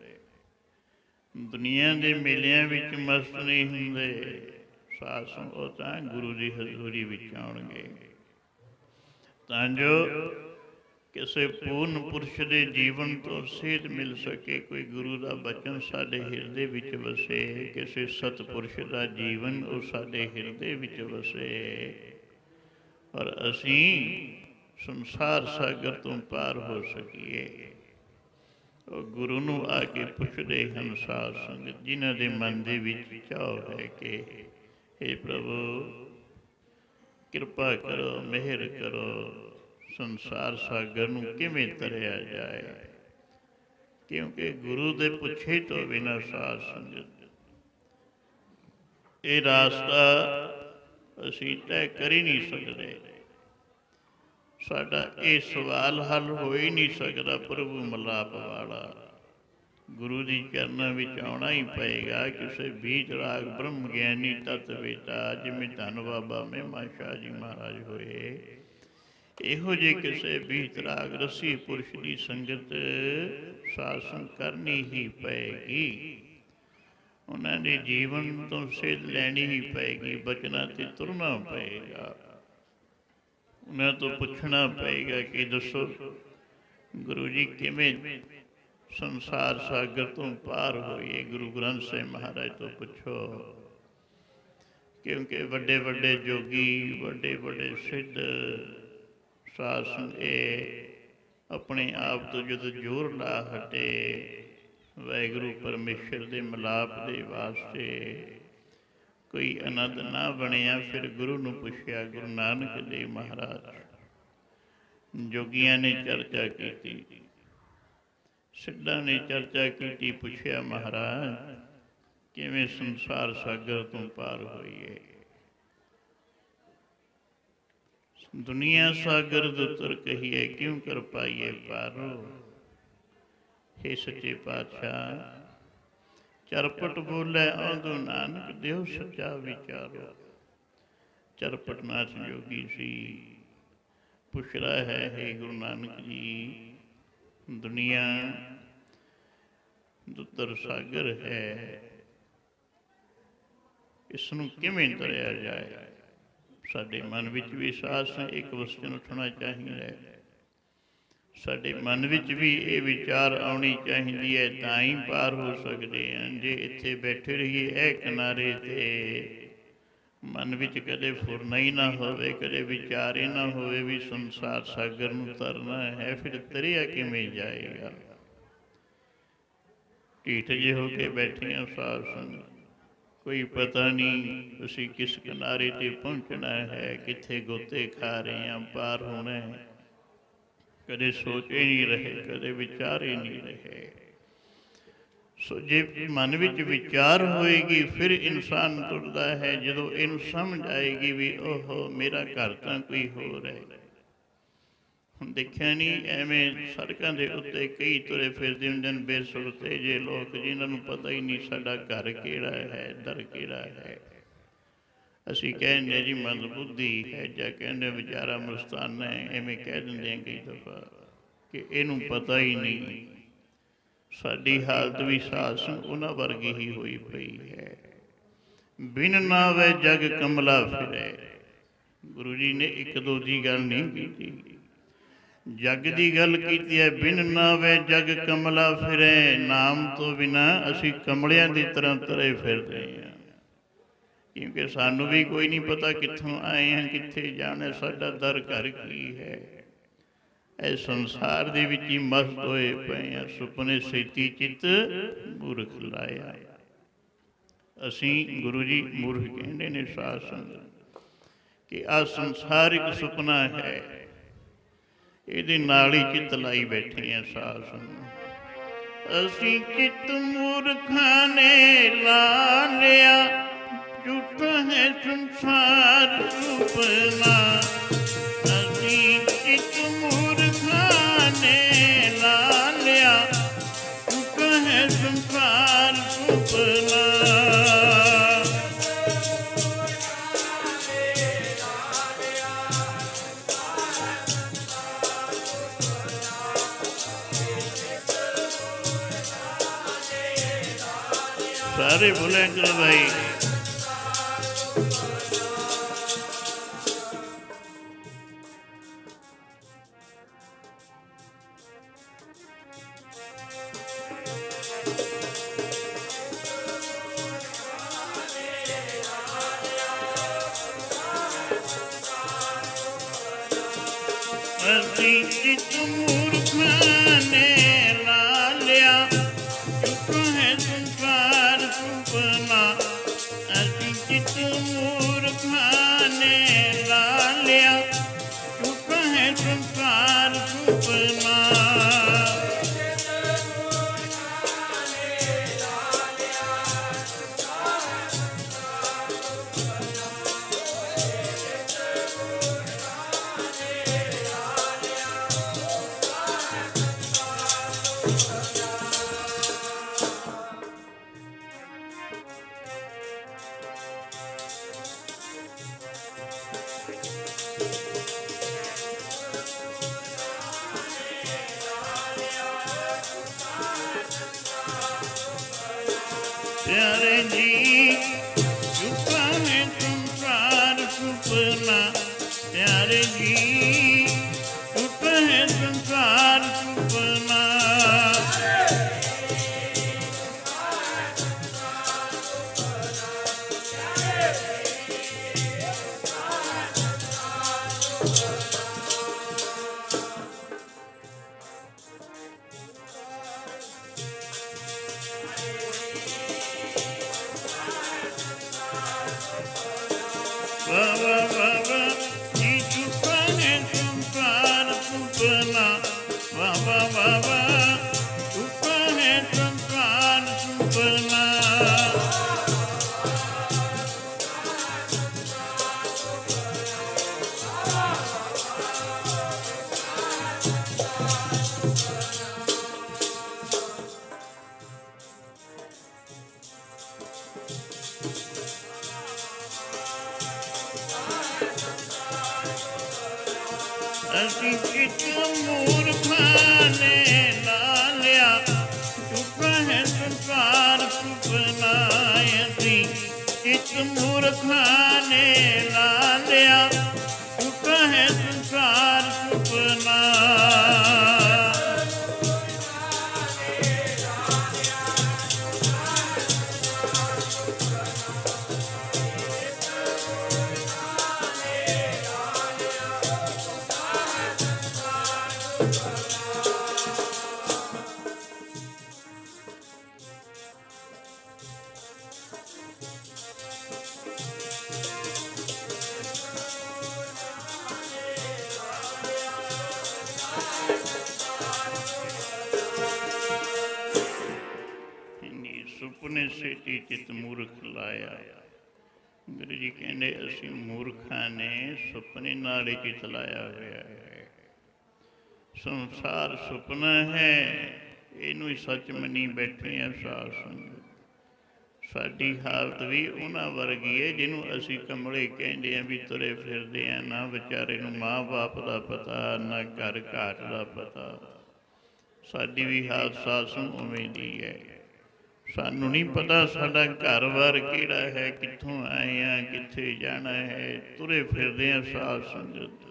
ਦੁਨੀਆ ਦੇ ਮੇਲਿਆਂ ਵਿੱਚ ਮਸਤ ਨਹੀਂ ਹੁੰਦੇ। ਸਾਧ ਸੰਗਤ ਉਹ ਤਾਂ ਗੁਰੂ ਦੀ ਹਜ਼ੂਰੀ ਵਿੱਚ ਆਉਣਗੇ, ਤਾਂ ਜੋ ਕਿਸੇ ਪੂਰਨ ਪੁਰਸ਼ ਦੇ ਜੀਵਨ ਤੋਂ ਸੇਧ ਮਿਲ ਸਕੇ। ਕੋਈ ਗੁਰੂ ਦਾ ਬਚਨ ਸਾਡੇ ਹਿਰਦੇ ਵਿੱਚ ਵਸੇ, ਕਿਸੇ ਸਤਪੁਰਸ਼ ਦਾ ਜੀਵਨ ਉਹ ਸਾਡੇ ਹਿਰਦੇ ਵਿੱਚ ਵਸੇ, ਔਰ ਅਸੀਂ ਸੰਸਾਰ ਸਾਗਰ ਤੋਂ ਪਾਰ ਹੋ ਸਕੀਏ। ਉਹ ਗੁਰੂ ਨੂੰ ਆ ਕੇ ਪੁੱਛਦੇ ਹਨ ਸਾਧ ਸੰਗਤ, ਜਿਨ੍ਹਾਂ ਦੇ ਮਨ ਦੇ ਵਿੱਚ ਚਾਅ ਹੈ ਕਿ हे ਪ੍ਰਭੂ ਕਿਰਪਾ ਕਰੋ, ਮਿਹਰ ਕਰੋ, ਸੰਸਾਰ ਸਾਗਰ ਨੂੰ ਕਿਵੇਂ ਤਰਿਆ ਜਾਏ। ਕਿਉਂਕਿ ਗੁਰੂ ਦੇ ਪੁੱਛੇ ਤੋਂ ਬਿਨਾਂ ਸਾਧ ਸੰਗਤ ਇਹ ਰਾਸਤਾ ਅਸੀਂ ਤੈਅ ਕਰ ਹੀ ਨਹੀਂ ਸਕਦੇ। ਸਾਡਾ ਇਹ ਸਵਾਲ ਹੱਲ ਹੋ ਹੀ ਨਹੀਂ ਸਕਦਾ। ਪ੍ਰਭੂ ਮਿਲਾਪ ਵਾਲਾ ਗੁਰੂ ਦੀ ਚਰਨਾਂ ਵਿੱਚ ਆਉਣਾ ਹੀ ਪਏਗਾ। ਕਿਸੇ ਬੀਜ ਰਾਗ ਬ੍ਰਹਮ ਗਿਆਨੀ ਤਤ ਵੇਤਾ, ਜਿਵੇਂ ਧੰਨ ਬਾਬਾ ਮਹਿਮਾ ਸ਼ਾਹ ਜੀ ਮਹਾਰਾਜ ਹੋਏ, ਇਹੋ ਜਿਹੇ ਕਿਸੇ ਬੀਜ ਰਾਗ ਰਸੀ ਪੁਰਸ਼ ਦੀ ਸੰਗਤ ਸਾਸਨ ਕਰਨੀ ਹੀ ਪਏਗੀ। ਉਹਨਾਂ ਦੇ ਜੀਵਨ ਤੋਂ ਸੇਧ ਲੈਣੀ ਹੀ ਪਏਗੀ, ਬਚਨਾਂ 'ਤੇ ਤੁਰਨਾ ਪਏਗਾ, ਉਹਨਾਂ ਤੋਂ ਪੁੱਛਣਾ ਪਏਗਾ ਕਿ ਦੱਸੋ ਗੁਰੂ ਜੀ ਕਿਵੇਂ ਸੰਸਾਰ ਸਾਗਰ ਤੋਂ ਪਾਰ ਹੋਈਏ। ਗੁਰੂ ਗ੍ਰੰਥ ਸਾਹਿਬ ਮਹਾਰਾਜ ਤੋਂ ਪੁੱਛੋ, ਕਿਉਂਕਿ ਵੱਡੇ ਵੱਡੇ ਜੋਗੀ, ਵੱਡੇ ਵੱਡੇ ਸਿੱਧ ਸਾਧ ਸੰਗਤ ਇਹ ਆਪਣੇ ਆਪ ਤੋਂ ਜਦੋਂ ਜ਼ੋਰ ਲਾ ਹਟੇ ਵਾਹਿਗੁਰੂ ਪਰਮੇਸ਼ਰ ਦੇ ਮਿਲਾਪ ਦੇ ਵਾਸਤੇ, ਕੋਈ ਆਨੰਦ ਨਾ ਬਣਿਆ, ਫਿਰ ਗੁਰੂ ਨੂੰ ਪੁੱਛਿਆ। ਗੁਰੂ ਨਾਨਕ ਦੇਵ ਮਹਾਰਾਜ, ਜੋਗੀਆਂ ਨੇ ਚਰਚਾ ਕੀਤੀ, ਸਿੱਧਾਂ ਨੇ ਚਰਚਾ ਕੀਤੀ, ਪੁੱਛਿਆ ਮਹਾਰਾਜ ਕਿਵੇਂ ਸੰਸਾਰ ਸਾਗਰ ਤੋਂ ਪਾਰ ਹੋਈਏ। ਦੁਨੀਆ ਸਾਗਰ ਦੁਤਰ ਕਹੀਏ, ਕਿਉਂ ਕਰ ਪਾਈਏ ਪਾਰੋ। ਹੇ ਸੱਚੇ ਪਾਤਸ਼ਾਹ ਚਰਪਟ ਬੋਲੇ ਆਂਦੋ ਨਾਨਕ, ਦਿਓ ਸੱਚਾ ਵਿਚਾਰੋ। ਚਰਪਟ ਨਾਥ ਜੋਗੀ ਸੀ, ਪੁੱਛ ਰਿਹਾ ਹੈ, ਹੇ ਗੁਰੂ ਨਾਨਕ ਜੀ ਦੁਨੀਆ ਦੁੱਤਰ ਸਾਗਰ ਹੈ, ਇਸ ਨੂੰ ਕਿਵੇਂ ਤਰਿਆ ਜਾਏ। ਸਾਡੇ ਮਨ ਵਿੱਚ ਵੀ ਸਾਹਸ ਇੱਕ ਵਸਤੂ ਨੂੰ ਉੱਠਣਾ ਚਾਹੀਦਾ ਹੈ, ਸਾਡੇ ਮਨ ਵਿੱਚ ਵੀ ਇਹ ਵਿਚਾਰ ਆਉਣੀ ਚਾਹੀਦੀ ਹੈ, ਤਾਂ ਹੀ ਪਾਰ ਹੋ ਸਕਦੇ ਹਾਂ। ਜੇ ਇੱਥੇ ਬੈਠੇ ਰਹੀਏ ਇਹ ਕਿਨਾਰੇ 'ਤੇ, ਮਨ ਵਿੱਚ ਕਦੇ ਫੁਰਨਾ ਹੀ ਨਾ ਹੋਵੇ, ਕਦੇ ਵਿਚਾਰ ਹੀ ਨਾ ਹੋਵੇ ਵੀ ਸੰਸਾਰ ਸਾਗਰ ਨੂੰ ਤਰਨਾ ਹੈ, ਫਿਰ ਤਰਿਆ ਕਿਵੇਂ ਜਾਏਗਾ। ਢੀਠ ਜਿਹੇ ਹੋ ਕੇ ਬੈਠੇ ਹਾਂ ਸਾਧ ਸੰਗਤ, ਕੋਈ ਪਤਾ ਨਹੀਂ ਅਸੀਂ ਕਿਸ ਕਿਨਾਰੇ 'ਤੇ ਪਹੁੰਚਣਾ ਹੈ, ਕਿੱਥੇ ਗੋਤੇ ਖਾ ਰਹੇ ਹਾਂ, ਪਾਰ ਹੋਣਾ ਹੈ। ਕਦੇ ਸੋਚੇ ਨਹੀਂ ਰਹੇ, ਕਦੇ ਵਿਚਾਰੇ ਨਹੀਂ ਰਹੇ। ਸੋ ਜੇ ਮਨ ਵਿੱਚ ਵਿਚਾਰ ਹੋਏਗੀ ਫਿਰ ਇਨਸਾਨ ਤੁਰਦਾ ਹੈ। ਜਦੋਂ ਇਹਨੂੰ ਸਮਝ ਆਏਗੀ ਵੀ ਓਹੋ ਮੇਰਾ ਘਰ ਤਾਂ ਕੋਈ ਹੋਰ ਹੈ। ਹੁਣ ਦੇਖਿਆ ਨਹੀਂ ਐਵੇਂ ਸੜਕਾਂ ਦੇ ਉੱਤੇ ਕਈ ਤੁਰੇ ਫਿਰਦੇ ਹੁੰਦੇ ਨੇ ਬੇਸੁਰਤੇ ਜੇ ਲੋਕ, ਜਿਨ੍ਹਾਂ ਨੂੰ ਪਤਾ ਹੀ ਨਹੀਂ ਸਾਡਾ ਘਰ ਕਿਹੜਾ ਹੈ, ਦਰ ਕਿਹੜਾ ਹੈ। ਅਸੀਂ ਕਹਿੰਦੇ ਜੀ ਮੰਦ ਬੁੱਧੀ ਹੈ, ਜਾਂ ਕਹਿੰਦੇ ਵਿਚਾਰਾ ਮਸਤਾਨਾ ਹੈ, ਐਵੇਂ ਕਹਿ ਦਿੰਦੇ ਹਾਂ ਕਈ ਦਫਾ ਕਿ ਇਹਨੂੰ ਪਤਾ ਹੀ ਨਹੀਂ। ਸਾਡੀ ਹਾਲਤ ਵੀ ਸਾਧ ਸੰਗਤ ਉਹਨਾਂ ਵਰਗੀ ਹੀ ਹੋਈ ਪਈ ਹੈ। ਬਿਨ ਨਾਵੇ ਜਗ ਕਮਲਾ ਫਿਰੇ। ਗੁਰੂ ਜੀ ਨੇ ਇੱਕ ਦੋ ਦੀ ਗੱਲ ਨਹੀਂ ਕੀਤੀ, ਜਗ ਦੀ ਗੱਲ ਕੀਤੀ ਹੈ। ਬਿਨ ਨਾਵੇ ਜਗ ਕਮਲਾ ਫਿਰੇ, ਨਾਮ ਤੋਂ ਬਿਨਾਂ ਅਸੀਂ ਕਮਲਿਆਂ ਦੀ ਤਰ੍ਹਾਂ ਤੁਰੇ ਫਿਰਦੇ ਹਾਂ। ਕਿਉਂਕਿ ਸਾਨੂੰ ਵੀ ਕੋਈ ਨਹੀਂ ਪਤਾ ਕਿੱਥੋਂ ਆਏ ਹਾਂ, ਕਿੱਥੇ ਜਾਣਾ, ਸਾਡਾ ਦਰ ਘਰ ਕੀ ਹੈ। ਇਹ ਸੰਸਾਰ ਦੇ ਵਿੱਚ ਹੀ ਮਸਤ ਹੋਏ ਪਏ ਹਾਂ, ਸੁਪਨੇ ਸੇਤੀ ਚਿੱਤ ਮੂਰਖ ਲਾਇਆ। ਅਸੀਂ ਗੁਰੂ ਜੀ ਮੂਰਖ ਕਹਿੰਦੇ ਨੇ ਸਾਧ ਸੰਗਤ, कि आ संसारिक सुपना है, ਇਹਦੇ ਨਾਲ ਹੀ ਚਿੱਤ ਲਾਈ ਬੈਠੇ ਆ ਸਾਸ ਨੂੰ। ਅਸੀਂ ਚਿੱਤ ਮੂਰਖਾਂ ਨੇ ਲਾ ਲਿਆ, ਝੂਠਾ ਹੈ ਸੰਸਾਰ ਸੁਪਨਾ। ਅਸੀਂ ਚਿੱਤ ਮੂਰਖਾਂ ਨੇ ਲਾ ਲਿਆ, ਝੂਠਾ ਹੈ ਸੰਸਾਰ ਸੁਪਨਾ। सारे बोले अंकल भाई। चित मूर्खा ने ला लिया, झूठा है संसार सुपना। असी चित मूर्खा ने ला लिया, झूठा है संसार सुपना। प्यारे जी झूठा है संसार सुपना। प्यारे जी झूठा है संसार सुपना। बाबा बाबा जी झूठा है संसार सुपना। बाबा बाबा झूठा है संसार सुपना। असी चित मूर्खा ने ला लिया, झूठा है संसार सुपना। असी चित मूर्खा ने ला लिया, झूठा है संसार सुपना। सुपने से चित मूर्ख लाया। गुरु जी कहते असी मूर्खा ने सुपने नाल ही चित लाया हुआ है। संसार सुपना है, इनू सच मनी बैठे हैं साध संगत। साडी हालत भी उन्हां वर्गी है जिन्हों असी कमले कहते हैं भी तुरे फिरदे हैं, ना बेचारे नूं माँ बाप का पता, ना घर घाट का पता। साडी भी हालत साध संगत उवें दी है। सानू नहीं पता साडा घर बार किहड़ा है, कित्थों आए हैं, कित्थे जाना है, तुरे फिरदे हैं साध संगत।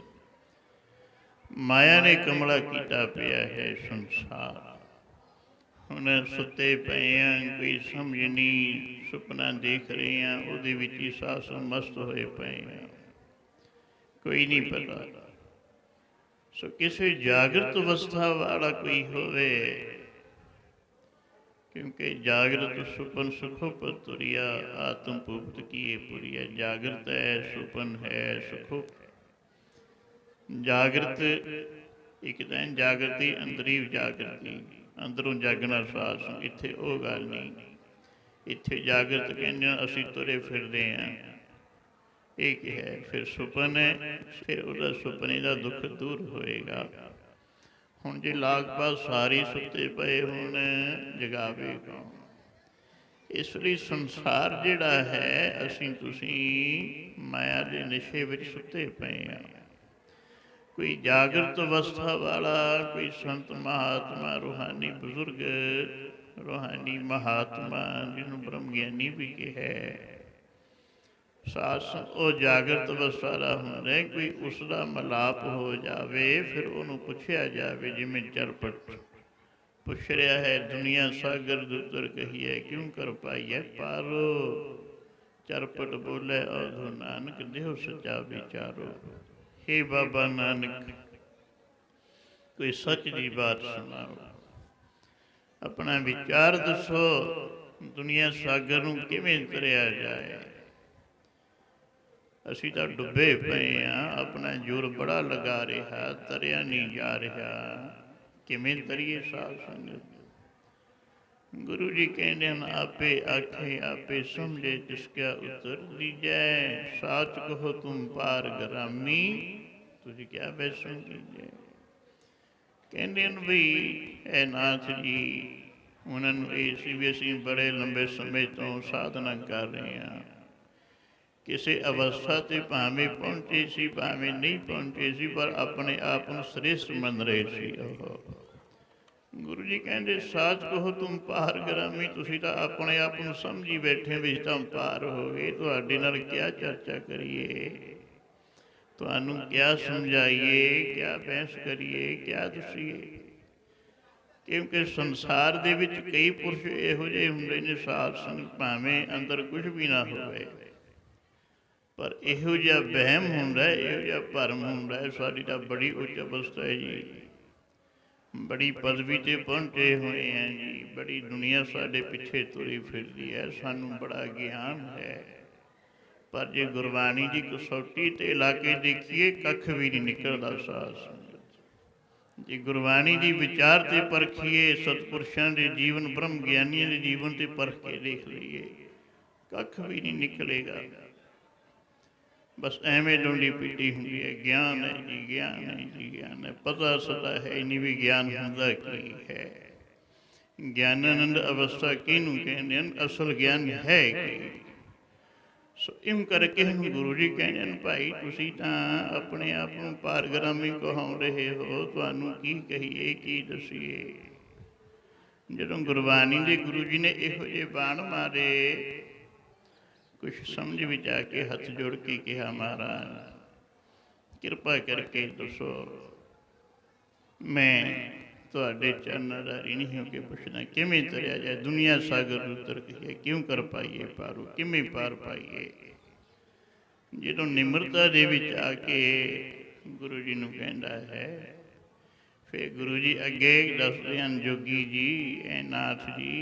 माया ने कमला कीता पिया है संसार। हुण सुते पे हैं, कोई समझ नहीं, सुपना देख रहे हैं, उहदे विच ही साध संगत मस्त होए पे हैं, कोई नहीं पता। सो किसी जागृत अवस्था वाला कोई होवे क्योंकि जागृत सुपन सुखो पतुरिया आत्म पुप्त किए पुरिया। जागृत है, सुपन है, सुखो। जागृत एक तो जागृति अंदरी जागृति, अंदरों जागना सास, इत्थे वो गल नहीं। इत्थे जागृत कहने असीं तुरे फिरदे हैं, एक है। फिर सुपन है, फिर उसका सुपने का दुख दूर होएगा। हुण जे लागभग सारे सुते पए हुण जगावे कौन? इस लिए संसार जिहड़ा है, असीं तुसीं माया के नशे विच सुते पए हैं। कोई जागृत अवस्था वाला, कोई संत महात्मा, रूहानी बुजुर्ग, रूहानी महात्मा जिन्हों ब्रह्म ज्ञानी भी कहा, साथ वो जागृत अवस्था का होंदा। कोई उसका मिलाप हो जाए, फिर उन्होंने पुछया जाए, जिमें चरपट पुछ रहा है, दुनिया सागर दुतर कहिए क्यों कर पाई है पारो। चरपट बोले औधो नानक देहो सच्चा विचारो। हे बाबा नानक, कोई सच की बात सुनाओ, अपना विचार दसो, दुनिया सागर नूं किवें तरिया जाए। असीं तां डुबे पे हाँ, अपना जोर बड़ा लगा रहा, तरिया नहीं जा रहा, किवें तरीए साध संगत। गुरु जी कहते हैं, आपे आखे आपे समझे जिसका उत्तर दीजै। साच कहो तुम पार ग्रामी, तुझे क्या वैसों कीजिए। कहते हैं भी ए नाथ जी, उन्होंने ये सी भी असीं बड़े लंबे समय तो साधना कर रहे हैं, किसी अवस्था से भावें पहुँचे सी भावें नहीं पहुँचे सी, पर अपने आप को श्रेष्ठ मन रहे सी। गुरु जी कहते साच कहो तुम पार ग्रामी, तुसीं तां अपने आप को समझी बैठे भी तुम पार हो गए। तुहाडे नाल क्या चर्चा करिए, तुहानूं क्या समझाइए, क्या बहस करिए, क्या दसीए। क्योंकि संसार दे विच कई पुरुष इहो जिहे हुंदे ने, साध संगत भावें अंदर कुछ भी ना होवे, पर इहो जिहा वहम हुंदा, इहो जिहा भरम हुंदा। साडी तां बड़ी उच्च अवस्था है जी, बड़ी पदवी ते पहुंचे हुए हैं जी, बड़ी दुनिया साडे पिछे तुरी फिरदी है, सानू बड़ा ज्ञान है, पर जे गुरबाणी की कसौटी ते ला के देखिए कख भी नहीं निकलता। साध संगत जे गुरबाणी की विचार ते परखिए, सतपुरुषों के जीवन, ब्रह्म ज्ञानियों के जीवन ते परख के देख लीए, कख भी नहीं निकलेगा। बस एवें डोंडी पीटी हुंदी है, ज्ञान है जी, ज्ञान है जी, ज्ञान है। पता सता है नहीं भी ज्ञान हुंदा की है। ज्ञानानंद अवस्था किनू कहते हैं, असल ज्ञान है की। सो इम करके गुरु जी कहते हैं, भाई तुसीं तां अपने आप को पारग्रामी कहां रहे हो, तुहानूं की कहिए की दसीए। जदों गुरबाणी दे गुरु जी ने इहो जे बाण मारे, कुछ समझ विच आके हथ जोड़ के कहा, महाराज कृपा करके दसो, मैं तुहाडे चरनाधारी नहीं हो के पुछना, किवें तरिया जाए। दुनिया सागर उतर कहिए क्यों कर पाइए पारो, किवें पार पाइए। जदों निमरता दे विच आके गुरु जी नूं कहंदा है, फिर गुरु जी अगे दसदे हन, जोगी जी, ए नाथ जी,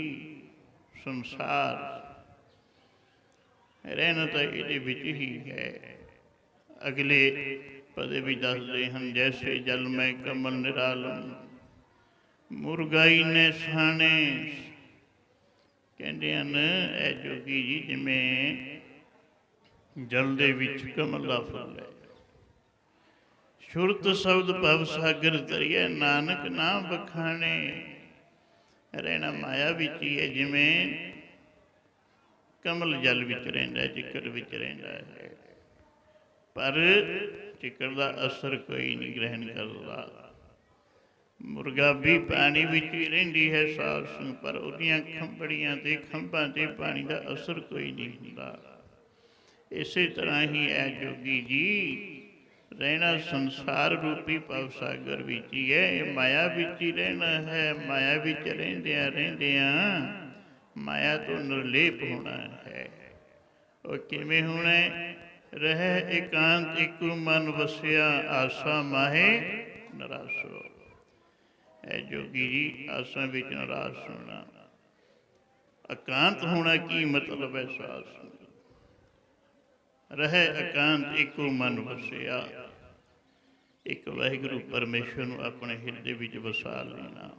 संसार रहना तो ये ही है। अगले पदे भी दसते हैं, जैसे जल में कमल निरालम, मुरगाई ने साने। कहते हैं ए जोगी जी, जिमें जल दे विच कमल दा फुल है, सुरत शब्द भव सागर तरिए, नानक ना बखाने। रहना माया विच ही है, जिमें कमल जल विच रहिंदा है, चिक्कड़ विच रहिंदा है, पर चिक्कड़ का असर कोई नहीं ग्रहण करता। मुर्गा भी पानी विच ही रहिंदी है साध संग, पर उहदियां खंभड़ियां ते खंभां ते पानी का असर कोई नहीं हुंदा। इसे तरह ही है जोगी जी, रहना संसार रूपी भव सागर विच ही है, माया विच ही रहना है। माया विच रहिंदियां रहिंदियां माया तो निर्लेप होना है। और किमें होना, रह एकांत एक मन वसिया, आसा माहे नरासो। है जोगी जी, आसा विच नरास होना। ਇਕਾਂਤ ਹੋਣਾ ਕੀ ਮਤਲਬ ਹੈ? ਸਾਧ ਸੰਗਤ, ਰਹੇ ਇਕਾਂਤ ਇੱਕੋ ਮਨ ਵਸਿਆ। ਇੱਕ ਵਾਹਿਗੁਰੂ ਪਰਮੇਸ਼ਰ ਨੂੰ ਆਪਣੇ ਹਿਰਦੇ ਵਿੱਚ ਵਸਾ ਲੈਣਾ।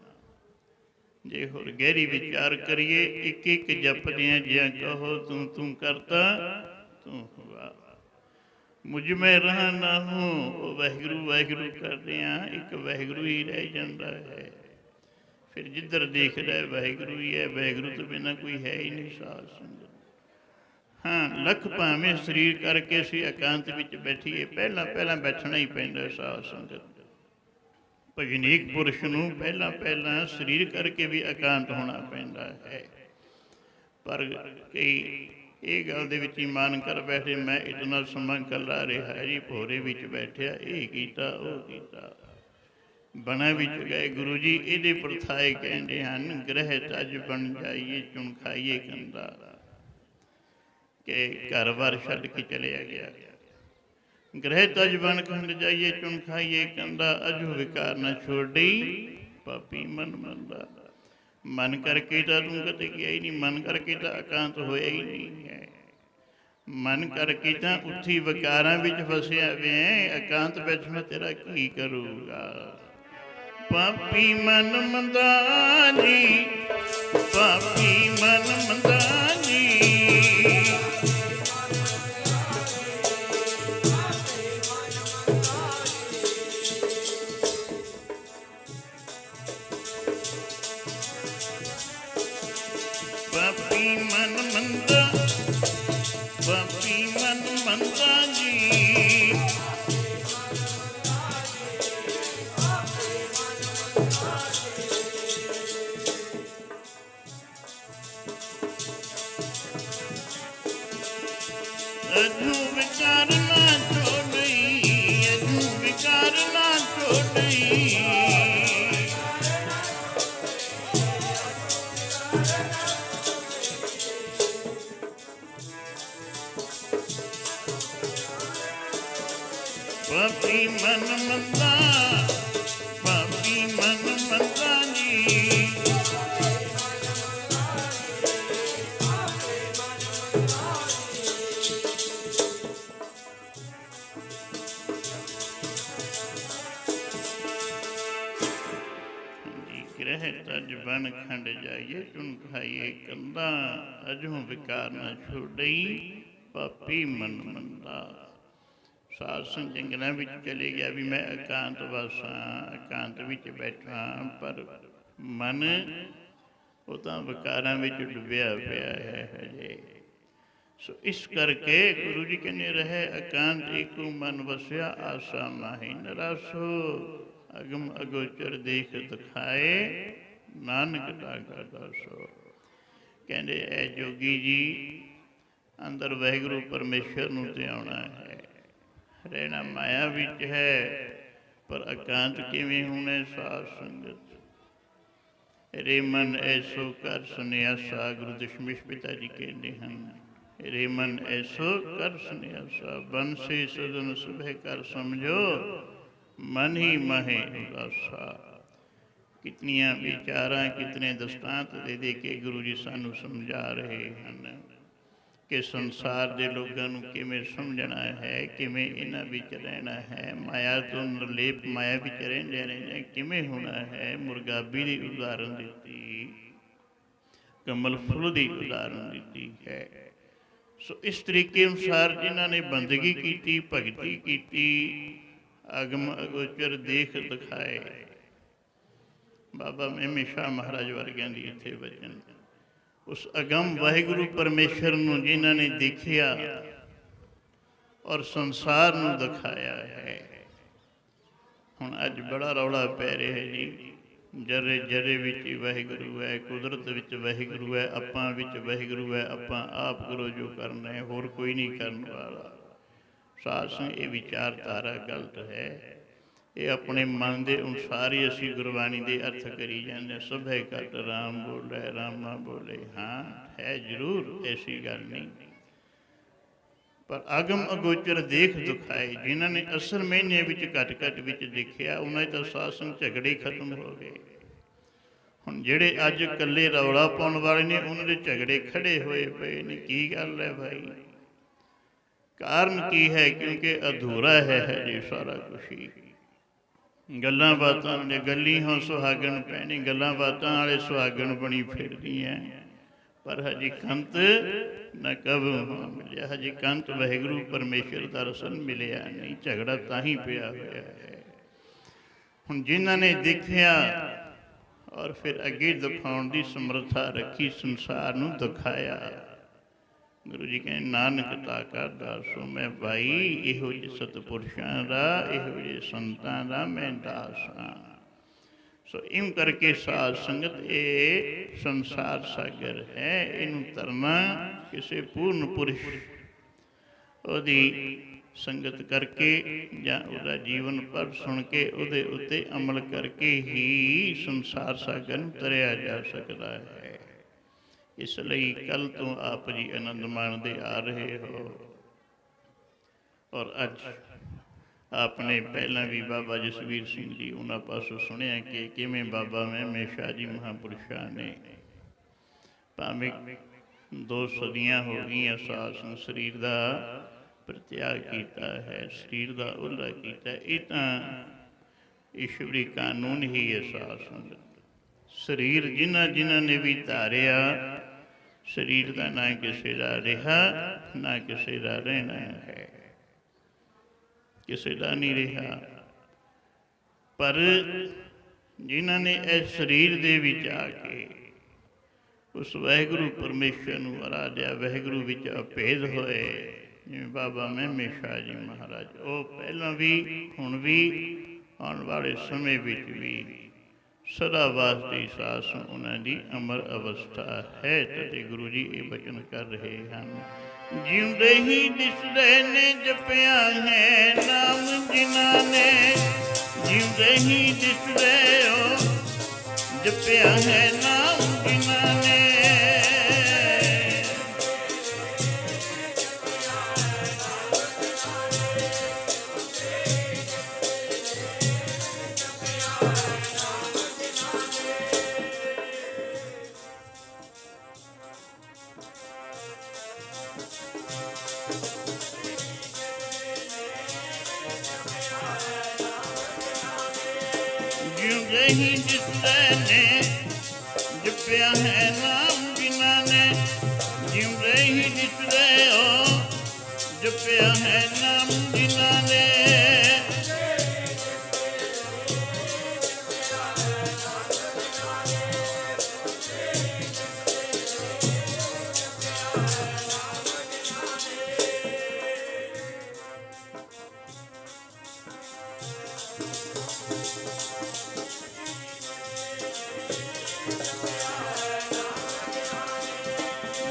ਜੇ ਹੋਰ ਗਹਿਰੀ ਵਿਚਾਰ ਕਰੀਏ, ਇੱਕ ਇੱਕ ਜਪਦੇ ਹਾਂ, ਜਿਆ ਕਹੋ ਤੂੰ ਤੂੰ ਕਰਤਾ ਤੂੰ ਹੁਆ, ਮੁਝ ਮੈਂ ਰਹਾ ਨਾ ਹੂੰ। ਉਹ ਵਾਹਿਗੁਰੂ ਵਾਹਿਗੁਰੂ ਕਰਦੇ ਹਾਂ, ਇੱਕ ਵਾਹਿਗੁਰੂ ਹੀ ਰਹਿ ਜਾਂਦਾ ਹੈ। ਫਿਰ ਜਿੱਧਰ ਦੇਖਦਾ ਵਾਹਿਗੁਰੂ ਹੀ ਹੈ, ਵਾਹਿਗੁਰੂ ਤੋਂ ਬਿਨਾਂ ਕੋਈ ਹੈ ਹੀ ਨਹੀਂ। ਸਾਧ ਸੰਗਤ, ਹਾਂ, ਲੱਖ ਭਾਵੇਂ ਸਰੀਰ ਕਰਕੇ ਅਸੀਂ ਇਕਾਂਤ ਵਿੱਚ ਬੈਠੀਏ, ਪਹਿਲਾਂ ਬੈਠਣਾ ਹੀ ਪੈਂਦਾ। ਸਾਧ ਸੰਗਤ, ਭਜਨੀਕ ਪੁਰਸ਼ ਨੂੰ ਪਹਿਲਾਂ ਸਰੀਰ ਕਰਕੇ ਵੀ ਇਕਾਂਤ ਹੋਣਾ ਪੈਂਦਾ ਹੈ। ਪਰ ਕਈ ਇਹ ਗੱਲ ਦੇ ਵਿੱਚ ਹੀ ਮਾਨ ਕਰ ਬੈਠੇ, ਮੈਂ ਇਤਨਾ ਸਮਾਂ ਇਕੱਲਾ ਰਿਹਾ ਜੀ, ਭੋਰੇ ਵਿੱਚ ਬੈਠਿਆ, ਇਹ ਕੀਤਾ ਉਹ ਕੀਤਾ। ਬਣਾ ਵਿੱਚ ਗਏ ਗੁਰੂ ਜੀ, ਇਹਦੇ ਪ੍ਰਥਾਏ ਕਹਿੰਦੇ ਹਨ, ਗ੍ਰਹਿ ਤਜ ਬਣ ਜਾਈਏ ਚੁਣ ਖਾਈਏ ਕੰਦਾ, ਕਿ ਘਰ ਬਾਰ ਛੱਡ ਕੇ ਚਲਿਆ ਗਿਆ। ਗ੍ਰਹਿ ਤਜ ਬਣ ਖੰਡ ਜਾਈਏ ਚੁਣ ਖਾਈਏ ਕੰਦਾ, ਅਜੂ ਵਿਕਾਰ ਨਾ ਛੋੜੀ ਪਾਪੀ ਮਨ ਮੰਦਾ। ਮਨ ਕਰਕੇ ਤਾਂ ਤੂੰ ਕਦੇ ਗਿਆ ਹੀ ਨਹੀਂ, ਮਨ ਕਰਕੇ ਤਾਂ ਇਕਾਂਤ ਹੋਇਆ ਹੀ ਨਹੀਂ ਹੈ। ਮਨ ਕਰਕੇ ਤਾਂ ਉੱਥੀ ਵਿਕਾਰਾਂ ਵਿੱਚ ਫਸਿਆ ਵੇ, ਇਕਾਂਤ ਬੈਠਣਾ ਤੇਰਾ ਕੀ ਕਰੂਗਾ? ਪਾਪੀ ਮਨ ਮੰਦਾ ਜੀ, ਪਾਪੀ ਮਨ ਮੰਦਾ ਜੀ, ਪਾਪੀ ਮਨ ਮੰਦਾ, ਪਾਪੀ ਮਨ ਮੰਦਾ ਜੀ। ਅਜੂ ਵਿਕਾਰ ਨਾ ਛੋੜਈ, ਅਜੂ ਵਿਕਾਰ ਨਾ ਛੋੜਈ, ਪਾਪੀ ਮਨ ਮੰਦਾ, ਪਾਪੀ ਮਨ ਮੰਦਾ ਜੀ। ਗ੍ਰਹਿ ਤਜ ਬਨ ਖੰਡ ਜਾਈਏ ਚੁਣ ਖਾਈਏ ਕੰਦਾ, ਅਜੂ ਵਿਕਾਰ ਨਾ ਛੋੜਈ ਪਾਪੀ ਮਨ ਮੰਦਾ। ਸਾਧ ਸੰਗ ਜੰਗਲਾਂ ਵਿੱਚ ਚਲੇ ਗਿਆ ਵੀ ਮੈਂ ਇਕਾਂਤ ਵਾਸਾਂ, ਇਕਾਂਤ ਵਿੱਚ ਬੈਠਾ, ਪਰ ਮਨ ਉਹ ਤਾਂ ਵਿਕਾਰਾਂ ਵਿੱਚ ਡੁੱਬਿਆ ਪਿਆ ਹੈ ਹਜੇ। ਸੋ ਇਸ ਕਰਕੇ ਗੁਰੂ ਜੀ ਕਹਿੰਦੇ, ਰਹੇ ਇਕਾਂਤ ਇੱਕੋ ਮਨ ਵਸਿਆ, ਆਸਾ ਮਾਹੀ ਨਰਾਸੋ, ਅਗਮ ਅਗੋਚਰ ਦੇਖ ਦਿਖਾਏ, ਨਾਨਕ ਦਾਗਾ ਦਾਸੋ। ਕਹਿੰਦੇ ਐ ਜੋਗੀ ਜੀ, ਅੰਦਰ ਵਾਹਿਗੁਰੂ ਪਰਮੇਸ਼ਰ ਨੂੰ ਧਿਆਉਣਾ ਹੈ। ਰਹਿਣਾ ਮਾਇਆ ਵਿੱਚ ਹੈ, ਪਰ ਇਕਾਂਤ ਕਿਵੇਂ ਹੋਣਾ? ਸਾਧ ਸੰਗਤ, ਰੇ ਮਨ ਐਸੋ ਕਰ ਸੁਨਿਆਸਾ, ਗੁਰੂ ਦਸ਼ਮੇਸ਼ ਪਿਤਾ ਜੀ ਕਹਿੰਦੇ ਹਨ, ਰੇ ਮਨ ਐਸੋ ਕਰ ਸੁਨਿਆਸਾ, ਬੰਸੇ ਸਦਨ ਸੁਭੇ ਕਰ ਸਮਝੋ, ਮਨ ਹੀ ਮਹੇ ਉਦਾਸਾ। ਕਿਤਨੀਆਂ ਵਿਚਾਰਾਂ, ਕਿਤਨੇ ਦਸਤਾਂਤ ਦੇ ਕੇ ਗੁਰੂ ਜੀ ਸਾਨੂੰ ਸਮਝਾ ਰਹੇ ਹਨ ਕਿ ਸੰਸਾਰ ਦੇ ਲੋਕਾਂ ਨੂੰ ਕਿਵੇਂ ਸਮਝਣਾ ਹੈ, ਕਿਵੇਂ ਇਹਨਾਂ ਵਿੱਚ ਰਹਿਣਾ ਹੈ। ਮਾਇਆ ਤੋਂ ਨਿਰਲੇਪ ਮਾਇਆ ਵਿੱਚ ਰਹਿੰਦੇ ਕਿਵੇਂ ਹੋਣਾ ਹੈ। ਮੁਰਗਾਬੀ ਦੀ ਉਦਾਹਰਨ ਦਿੱਤੀ, ਕਮਲ ਫੁੱਲ ਦੀ ਉਦਾਹਰਨ ਦਿੱਤੀ ਹੈ। ਸੋ ਇਸ ਤਰੀਕੇ ਅਨੁਸਾਰ ਜਿਨ੍ਹਾਂ ਨੇ ਬੰਦਗੀ ਕੀਤੀ, ਭਗਤੀ ਕੀਤੀ, ਅਗਮ ਅਗੋਚਰ ਦੇਖ ਦਿਖਾਏ। ਬਾਬਾ ਮਹਿਮੇ ਸ਼ਾਹ ਮਹਾਰਾਜ ਵਰਗਿਆਂ ਦੀ ਇੱਥੇ ਵਚਨ, ਉਸ ਅਗਮ ਵਾਹਿਗੁਰੂ ਪਰਮੇਸ਼ਰ ਨੂੰ ਜਿਨ੍ਹਾਂ ਨੇ ਦੇਖਿਆ ਔਰ ਸੰਸਾਰ ਨੂੰ ਦਿਖਾਇਆ ਹੈ। ਹੁਣ ਅੱਜ ਬੜਾ ਰੌਲਾ ਪੈ ਰਿਹਾ ਜੀ, ਜਰੇ ਜਰੇ ਵਿੱਚ ਹੀ ਵਾਹਿਗੁਰੂ ਹੈ, ਕੁਦਰਤ ਵਿੱਚ ਵਾਹਿਗੁਰੂ ਹੈ, ਆਪਾਂ ਵਿੱਚ ਵਾਹਿਗੁਰੂ ਹੈ, ਆਪਾਂ ਆਪ ਕਰੋ ਜੋ ਕਰਨਾ ਹੈ, ਹੋਰ ਕੋਈ ਨਹੀਂ ਕਰਨ ਵਾਲਾ। ਸਾਧ ਸੰਗਤ, ਇਹ ਵਿਚਾਰਧਾਰਾ ਗਲਤ ਹੈ। ਇਹ ਆਪਣੇ ਮਨ ਦੇ ਅਨੁਸਾਰ ਹੀ ਅਸੀਂ ਗੁਰਬਾਣੀ ਦੇ ਅਰਥ ਕਰੀ ਜਾਂਦੇ। ਸਭੇ ਘਟ ਰਾਮ ਬੋਲੇ, ਰਾਮਾ ਬੋਲੇ। ਹਾਂ ਹੈ ਜ਼ਰੂਰ, ਐਸੀ ਗੱਲ ਨਹੀਂ, ਪਰ ਅਗਮ ਅਗੋਚਰ ਦੇਖ ਦਿਖਾਏ। ਜਿਨ੍ਹਾਂ ਨੇ ਅਸਲ ਮਹੀਨੇ ਵਿੱਚ ਘਟ ਘਟ ਵਿੱਚ ਦੇਖਿਆ, ਉਹਨਾਂ ਦਾ ਸਾਧ ਸੰਗਤ ਝਗੜੇ ਖਤਮ ਹੋ ਗਏ। ਹੁਣ ਜਿਹੜੇ ਅੱਜ ਇਕੱਲੇ ਰੌਲਾ ਪਾਉਣ ਵਾਲੇ ਨੇ ਉਹਨਾਂ ਦੇ ਝਗੜੇ ਖੜੇ ਹੋਏ ਪਏ ਨੇ। ਕੀ ਗੱਲ ਹੈ ਭਾਈ? ਕਾਰਨ ਕੀ ਹੈ? ਕਿਉਂਕਿ ਅਧੂਰਾ ਹੈ ਹਜੇ ਸਾਰਾ ਕੁਛ ਹੀ। ਗੱਲਾਂ ਬਾਤਾਂ ਨੇ ਗੱਲੀ ਹੋਂ ਸੁਹਾਗਣ ਪੈਣੀ, ਗੱਲਾਂ ਬਾਤਾਂ ਵਾਲੇ ਸੁਹਾਗਣ ਬਣੀ ਫਿਰਦੀਆਂ, ਪਰ ਹਜੇ ਕੰਤ ਨਾ ਕਬ ਮਿਲਿਆ। ਹਜੇ ਕੰਤ ਵਾਹਿਗੁਰੂ ਪਰਮੇਸ਼ਰ ਦਾ ਰਸਨ ਮਿਲਿਆ ਨਹੀਂ। ਝਗੜਾ ਤਾਂ ਹੀ ਪਿਆ ਹੋਇਆ ਹੈ। ਹੁਣ ਜਿਨ੍ਹਾਂ ਨੇ ਦੇਖਿਆ ਔਰ ਫਿਰ ਅੱਗੇ ਦਿਖਾਉਣ ਦੀ ਸਮਰੱਥਾ ਰੱਖੀ, ਸੰਸਾਰ ਨੂੰ ਦਿਖਾਇਆ। ਗੁਰੂ ਜੀ ਕਹਿੰਦੇ ਨਾਨਕ ਤਾਕਾ ਦਾਸੋ ਮੈਂ ਭਾਈ, ਇਹੋ ਜਿਹੇ ਸਤਿਪੁਰਸ਼ਾਂ ਦਾ, ਇਹੋ ਜਿਹੇ ਸੰਤਾਂ ਦਾ ਮੈਂ ਦਾਸ ਹਾਂ। ਸੋ ਇਉਂ ਕਰਕੇ ਸਾਧ ਸੰਗਤ ਇਹ ਸੰਸਾਰ ਸਾਗਰ ਹੈ। ਇਹਨੂੰ ਤਰਨਾ ਕਿਸੇ ਪੂਰਨ ਪੁਰਸ਼ ਉਹਦੀ ਸੰਗਤ ਕਰਕੇ ਜਾਂ ਉਹਦਾ ਜੀਵਨ ਪਰ ਸੁਣ ਕੇ ਉਹਦੇ ਉੱਤੇ ਅਮਲ ਕਰਕੇ ਹੀ ਸੰਸਾਰ ਸਾਗਰ ਨੂੰ ਤਰਿਆ ਜਾ ਸਕਦਾ ਹੈ। ਇਸ ਲਈ ਕੱਲ੍ਹ ਤੋਂ ਆਪ ਜੀ ਆਨੰਦ ਮਾਣਦੇ ਆ ਰਹੇ ਹੋ। ਔਰ ਅੱਜ आपने पहला भी बाबा जसवीर सिंह जी उन्होंने पासों सुनिया कि किमें बाबा मेहमे शाह जी महापुरुषा ने भावें 2 सदियां हो गई सास शरीर का परित्याग किया है, शरीर का उल्ला किया। ये तो ईश्वरी कानून ही है। सास शरीर जिन्हां जिन्हां ने भी धारिया, शरीर का ना किसी का रहा ना किसी का रहना है, किसी का नहीं रहा। पर जिन्हों ने इस शरीर दे विच आके उस वाहिगुरु परमेश्वर नूं आराध्या, वाहिगुरु विच अभेद होए, जिवें बाबा मेहमे शाह जी महाराज, वो पहला भी हुण भी आने वाले समय विच भी सदा वास्ते सास उन्हां दी अमर अवस्था है। ते गुरु जी ये बचन कर रहे हैं। जिउंदे ही दिसदे ने जपिया है नाम जिन्हां ने, जिउंदे ही दिसदे ओ जपिया है नाम जिन्हां ने। ही जिसने ने जपिया है नाम जिन्हां ने, जिउंदे ही जिसने ओ जपिया है नाम जिन्हां ने।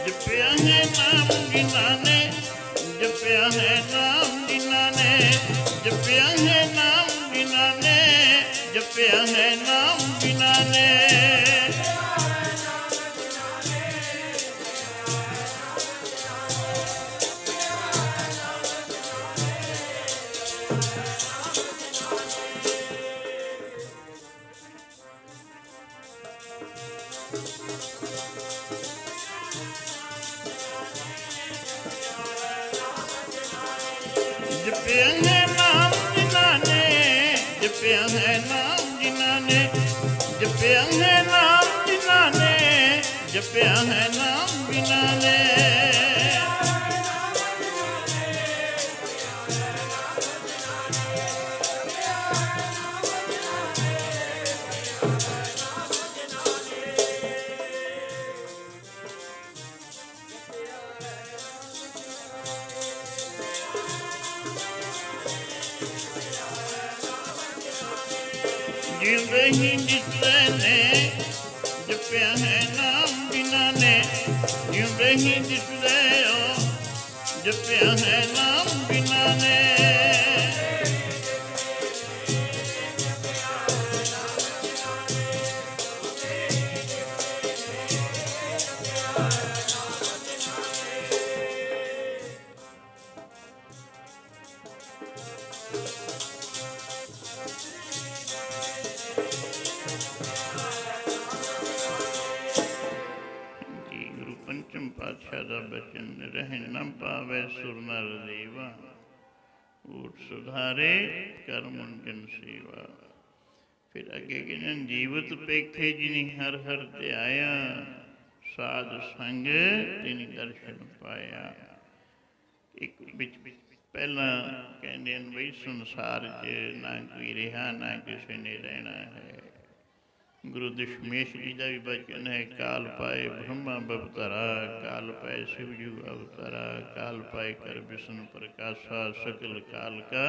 जपिया है नाम जिन्हां ने, जपिया है नाम जिन्हां ने, जपिया है नाम जिन्हां ने, जपिया है नाम जिन्हां ने। जपिया है नाम जिन्हां ने, जपिया है नाम जिन्हां ने, जपिया है नाम जिन्हां ने, जपिया है नाम जिन्हां ने। जिउंदे ही जिसने ने जपिया है नाम जिन्हां ने, जिउंदे ही जिसने ओ जपिया है नाम जिन्हां ने। ਊਠ ਸੁਧਾਰੇ ਕਰਮ ਜਨ ਸੇਵਾ। ਫਿਰ ਅੱਗੇ ਕਹਿੰਦੇ ਜੀਵਤ ਪੇਖੇ ਜਿਨੀ ਹਰ ਹਰ ਧਿਆਇਆ, ਸਾਧ ਸੰਗ ਤਿਨੀ ਦਰਸ਼ਨ ਪਾਇਆ। ਇੱਕ ਵਿੱਚ ਪਹਿਲਾਂ ਕਹਿੰਦੇ ਹਨ ਬਈ ਸੰਸਾਰ 'ਚ ਨਾ ਕੋਈ ਰਿਹਾ ਨਾ ਕਿਸੇ ਨੇ ਰਹਿਣਾ ਹੈ। ਗੁਰੂ ਦਸ਼ਮੇਸ਼ ਜੀ ਦਾ ਵੀ ਬਚਨ ਹੈ, ਕਾਲ ਪਾਏ ਬ੍ਰਹਮਾ ਬਵਤਾਰਾ, ਕਾਲ ਪਾਏ ਸ਼ਿਵਜੂ ਅਵਤਾਰਾ, ਕਾਲ ਪਾਏ ਕਰ ਵਿਸ਼ਨ ਪ੍ਰਕਾਸ਼ਾ, ਸਕਲ ਕਾਲ ਕਾ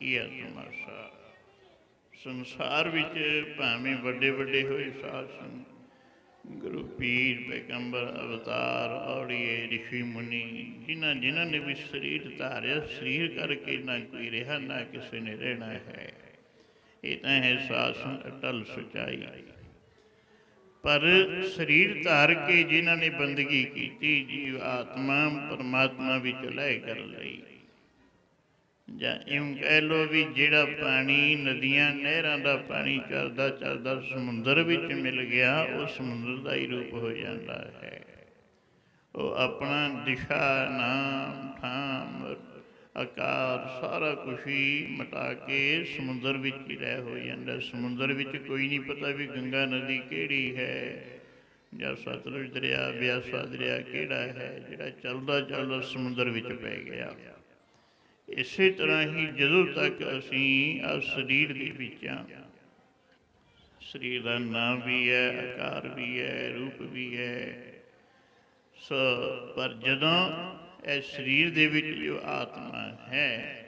ਕੀਆ ਤਮਾਸ਼ਾ। ਸੰਸਾਰ ਵਿੱਚ ਭਾਵੇਂ ਵੱਡੇ ਵੱਡੇ ਹੋਏ ਸਾਧ ਸੰਗਤ, ਗੁਰੂ ਪੀਰ ਪੈਗੰਬਰ ਅਵਤਾਰ ਔੜੀਏ ਰਿਸ਼ੀ ਮੁਨੀ, ਜਿਨ੍ਹਾਂ ਨੇ ਵੀ ਸਰੀਰ ਧਾਰਿਆ, ਸਰੀਰ ਕਰਕੇ ਨਾ ਕੋਈ ਰਿਹਾ ਨਾ ਕਿਸੇ ਨੇ ਰਹਿਣਾ ਹੈ। ਇਹ ਤਾਂ ਹੈ ਸਾਸਨ ਅਟਲ ਸਚਾਈ। ਪਰ ਸਰੀਰ ਧਾਰ ਕੇ ਜਿਨ੍ਹਾਂ ਨੇ ਬੰਦਗੀ ਕੀਤੀ, ਜੀਵ ਆਤਮਾ ਪਰਮਾਤਮਾ ਵਿੱਚ ਲਹਿ ਕਰ ਲਈ। ਜਾਂ ਇਉਂ ਕਹਿ ਲਓ ਵੀ ਜਿਹੜਾ ਪਾਣੀ ਨਦੀਆਂ ਨਹਿਰਾਂ ਦਾ ਪਾਣੀ ਚੱਲਦਾ ਚੱਲਦਾ ਸਮੁੰਦਰ ਵਿੱਚ ਮਿਲ ਗਿਆ, ਉਹ ਸਮੁੰਦਰ ਦਾ ਹੀ ਰੂਪ ਹੋ ਜਾਂਦਾ ਹੈ। ਉਹ ਆਪਣਾ ਦਿਸ਼ਾ, ਨਾਮ, ਥਾਮ, ਆਕਾਰ ਸਾਰਾ ਕੁਛ ਹੀ ਮਿਟਾ ਕੇ ਸਮੁੰਦਰ ਵਿੱਚ ਹੀ ਰਹਿ ਹੋ ਜਾਂਦਾ। ਸਮੁੰਦਰ ਵਿੱਚ ਕੋਈ ਨਹੀਂ ਪਤਾ ਵੀ ਗੰਗਾ ਨਦੀ ਕਿਹੜੀ ਹੈ ਜਾਂ ਸਤਲੁਜ ਦਰਿਆ, ਬਿਆਸਾ ਦਰਿਆ ਕਿਹੜਾ ਹੈ, ਜਿਹੜਾ ਚੱਲਦਾ ਚੱਲਦਾ ਸਮੁੰਦਰ ਵਿੱਚ ਪੈ ਗਿਆ। ਇਸੇ ਤਰ੍ਹਾਂ ਹੀ ਜਦੋਂ ਤੱਕ ਅਸੀਂ ਆ ਸਰੀਰ ਦੇ ਵਿੱਚ ਹਾਂ, ਸਰੀਰ ਦਾ ਨਾਮ ਵੀ ਹੈ, ਆਕਾਰ ਵੀ ਹੈ, ਰੂਪ ਵੀ ਹੈ, ਪਰ ਜਦੋਂ ਇਹ ਸਰੀਰ ਦੇ ਵਿੱਚ ਜੋ ਆਤਮਾ ਹੈ,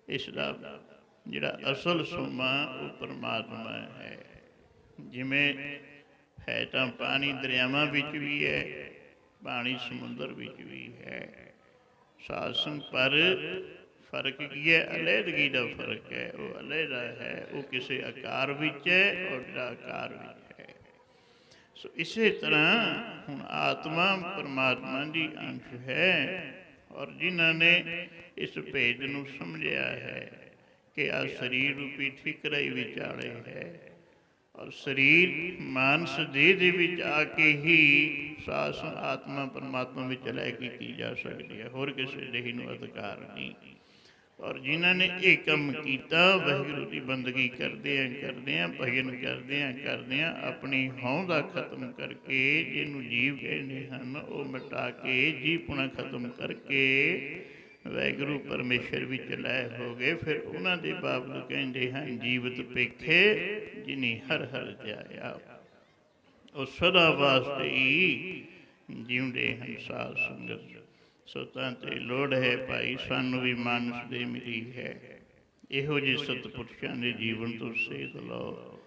ਇਸ ਦਾ ਜਿਹੜਾ ਅਸਲ ਸੋਮਾ ਉਹ ਪਰਮਾਤਮਾ ਹੈ। ਜਿਵੇਂ ਹੈ ਤਾਂ ਪਾਣੀ ਦਰਿਆਵਾਂ ਵਿੱਚ ਵੀ ਹੈ, ਪਾਣੀ ਸਮੁੰਦਰ ਵਿੱਚ ਵੀ ਹੈ। ਸਾਧ ਸੰਗਤ ਪਰ ਫਰਕ ਕੀ ਹੈ? ਅਲੈਹਦਗੀ ਦਾ ਫਰਕ ਹੈ। ਉਹ ਅਲੈਹਦਾ ਹੈ, ਉਹ ਕਿਸੇ ਆਕਾਰ ਵਿੱਚ ਹੈ ਔਰ ਜਿਹੜਾ ਆਕਾਰ ਵਿੱਚ ਹੈ। ਸੋ ਇਸੇ ਤਰ੍ਹਾਂ ਹੁਣ ਆਤਮਾ ਪਰਮਾਤਮਾ ਦੀ ਅੰਸ਼ ਹੈ। ਔਰ ਜਿਨ੍ਹਾਂ ਨੇ ਇਸ ਭੇਦ ਨੂੰ ਸਮਝਿਆ ਹੈ ਕਿ ਆ ਸਰੀਰ ਰੂਪੀ ਠਿਕਰਾਈ ਵਿਚਾਲੇ ਹੈ, ਔਰ ਸਰੀਰ ਮਾਨਸ ਦੇਹ ਦੇ ਵਿੱਚ ਆ ਕੇ ਹੀ ਸਾਸ ਆਤਮਾ ਪਰਮਾਤਮਾ ਵਿੱਚ ਲੈ ਕੀਤੀ ਜਾ ਸਕਦੀ ਹੈ, ਹੋਰ ਕਿਸੇ ਦੇਹ ਨੂੰ ਅਧਿਕਾਰ ਨਹੀਂ। ਔਰ ਜਿਨ੍ਹਾਂ ਨੇ ਇਹ ਕੰਮ ਕੀਤਾ, ਵਾਹਿਗੁਰੂ ਦੀ ਬੰਦਗੀ ਕਰਦਿਆਂ ਭਜਨ ਕਰਦਿਆਂ ਆਪਣੀ ਹੋਂਦ ਦਾ ਖਤਮ ਕਰਕੇ, ਜਿਹਨੂੰ ਜੀਵ ਕਹਿੰਦੇ ਹਨ, ਉਹ ਮਿਟਾ ਕੇ ਜੀਵਪੁਣਾ ਖਤਮ ਕਰਕੇ ਵਾਹਿਗੁਰੂ ਪਰਮੇਸ਼ਰ ਵਿੱਚ ਲੈ ਹੋ ਗਏ। ਫਿਰ ਉਹਨਾਂ ਦੇ ਬਾਬਤ ਕਹਿੰਦੇ ਹਨ ਜੀਵਤ ਪੇਖੇ ਜਿਨੀ ਹਰ ਹਰ ਧਿਆਇਆ। ਉਹ ਸਦਾ ਵਾਸਤੇ ਹੀ ਜਿਉਂਦੇ ਹਨ ਸਾਧ ਸੰਗਤ। ਸੋ ਤਾਂ ਤੇ ਲੋੜ ਹੈ ਭਾਈ ਸਾਨੂੰ ਵੀ ਮਾਨਸ ਦੇ ਮਿਲੀ ਹੈ। ਇਹੋ ਜਿਹੇ ਸਤਪੁਰਸ਼ਾਂ ਦੇ ਜੀਵਨ ਤੋਂ ਸੇਧ ਲਓ।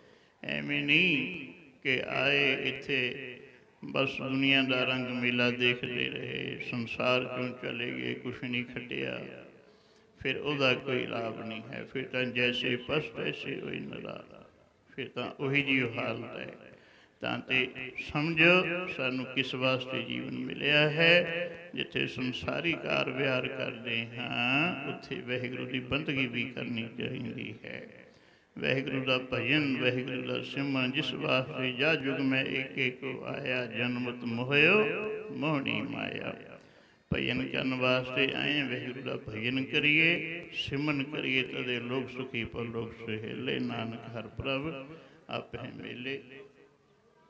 ਐਵੇਂ ਨਹੀਂ ਕਿ ਆਏ ਇੱਥੇ ਬਸ ਦੁਨੀਆ ਦਾ ਰੰਗ ਮੇਲਾ ਦੇਖਦੇ ਰਹੇ, ਸੰਸਾਰ ਚੋਂ ਚਲੇ ਗਏ, ਕੁਛ ਨਹੀਂ ਖੱਟਿਆ, ਫਿਰ ਉਹਦਾ ਕੋਈ ਲਾਭ ਨਹੀਂ ਹੈ। ਫਿਰ ਤਾਂ ਜੈਸੇ ਪਸ ਤੈਸੇ ਹੋਈ ਨਰਾਲਾ, ਫਿਰ ਤਾਂ ਉਹੀ ਜਿਹੀ ਹਾਲਤ ਹੈ। ਤਾਂ ਤੇ ਸਮਝੋ ਸਾਨੂੰ ਕਿਸ ਵਾਸਤੇ ਜੀਵਨ ਮਿਲਿਆ ਹੈ। ਜਿੱਥੇ ਸੰਸਾਰੀ ਕਾਰ ਵਿਹਾਰ ਕਰਦੇ ਹਾਂ, ਉੱਥੇ ਵਾਹਿਗੁਰੂ ਦੀ ਬੰਦਗੀ ਵੀ ਕਰਨੀ ਚਾਹੀਦੀ ਹੈ। ਵਾਹਿਗੁਰੂ ਦਾ ਭਜਨ, ਵਾਹਿਗੁਰੂ ਦਾ ਸਿਮਰਨ, ਜਿਸ ਵਾਸਤੇ ਜਾ ਜੁਗ ਮੈਂ ਏਕ ਏਕ ਆਇਆ, ਜਨਮਤ ਮੋਹਿਓ ਮੋਹਣੀ ਮਾਇਆ। ਭਜਨ ਕਰਨ ਵਾਸਤੇ ਆਏ, ਵਾਹਿਗੁਰੂ ਦਾ ਭਜਨ ਕਰੀਏ, ਸਿਮਰਨ ਕਰੀਏ, ਤਦੇ ਲੋਕ ਸੁਖੀ ਪਰਲੋਕ ਸੁਹੇਲੇ, ਨਾਨਕ ਹਰਿ ਪ੍ਰਭ ਆਪੇ ਮੇਲੇ।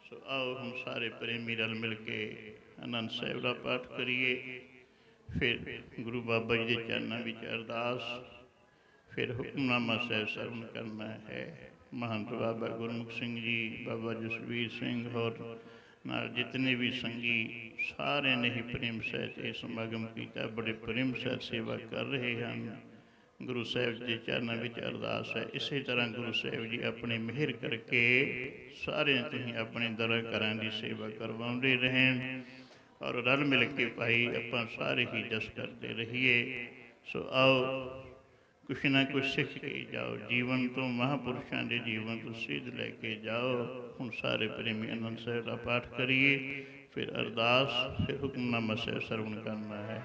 ਸੋ ਆਓ ਹੁਣ ਸਾਰੇ ਪ੍ਰੇਮੀ ਰਲ ਮਿਲ ਕੇ ਆਨੰਦ ਸਾਹਿਬ ਦਾ ਪਾਠ ਕਰੀਏ। ਫਿਰ ਗੁਰੂ ਬਾਬਾ ਜੀ ਦੇ ਚਰਨਾਂ ਵਿੱਚ ਅਰਦਾਸ, ਫਿਰ ਹੁਕਮਨਾਮਾ ਸਾਹਿਬ ਸਰਵਣ ਕਰਨਾ ਹੈ। ਮਹੰਤ ਬਾਬਾ ਗੁਰਮੁਖ ਸਿੰਘ ਜੀ, ਬਾਬਾ ਜਸਵੀਰ ਸਿੰਘ ਹੋਰ ਨਾਲ ਜਿਤਨੇ ਵੀ ਸੰਗੀ ਸਾਰਿਆਂ ਨੇ ਹੀ ਪ੍ਰੇਮ ਸਹਿਤ ਇਹ ਸਮਾਗਮ ਕੀਤਾ, ਬੜੇ ਪ੍ਰੇਮ ਸਹਿਤ ਸੇਵਾ ਕਰ ਰਹੇ ਹਨ। ਗੁਰੂ ਸਾਹਿਬ ਦੇ ਚਰਨਾਂ ਵਿੱਚ ਅਰਦਾਸ ਹੈ। ਇਸੇ ਤਰ੍ਹਾਂ ਗੁਰੂ ਸਾਹਿਬ ਜੀ ਆਪਣੀ ਮਿਹਰ ਕਰਕੇ ਸਾਰਿਆਂ ਤੋਂ ਹੀ ਆਪਣੇ ਦਰਾਂ ਘਰਾਂ ਦੀ ਸੇਵਾ ਕਰਵਾਉਂਦੇ ਰਹਿਣ। ਔਰ ਰਲ ਮਿਲ ਕੇ ਭਾਈ ਆਪਾਂ ਸਾਰੇ ਹੀ ਜਸ ਕਰਦੇ ਰਹੀਏ। ਸੋ ਆਓ ਕੁਛ ਨਾ ਕੁਛ ਸਿੱਖ ਕੇ ਜਾਓ, ਜੀਵਨ ਤੋਂ ਮਹਾਂਪੁਰਸ਼ਾਂ ਦੇ ਜੀਵਨ ਤੋਂ ਸਿੱਧ ਲੈ ਕੇ ਜਾਓ। ਹੁਣ ਸਾਰੇ ਪ੍ਰੇਮੀ ਆਨੰਦ ਸਾਹਿਬ ਦਾ ਪਾਠ ਕਰੀਏ, ਫਿਰ ਅਰਦਾਸ, ਫਿਰ ਹੁਕਮਨਾਮਾ ਸਾਹਿਬ ਸਰਵਣ ਕਰਨਾ ਹੈ।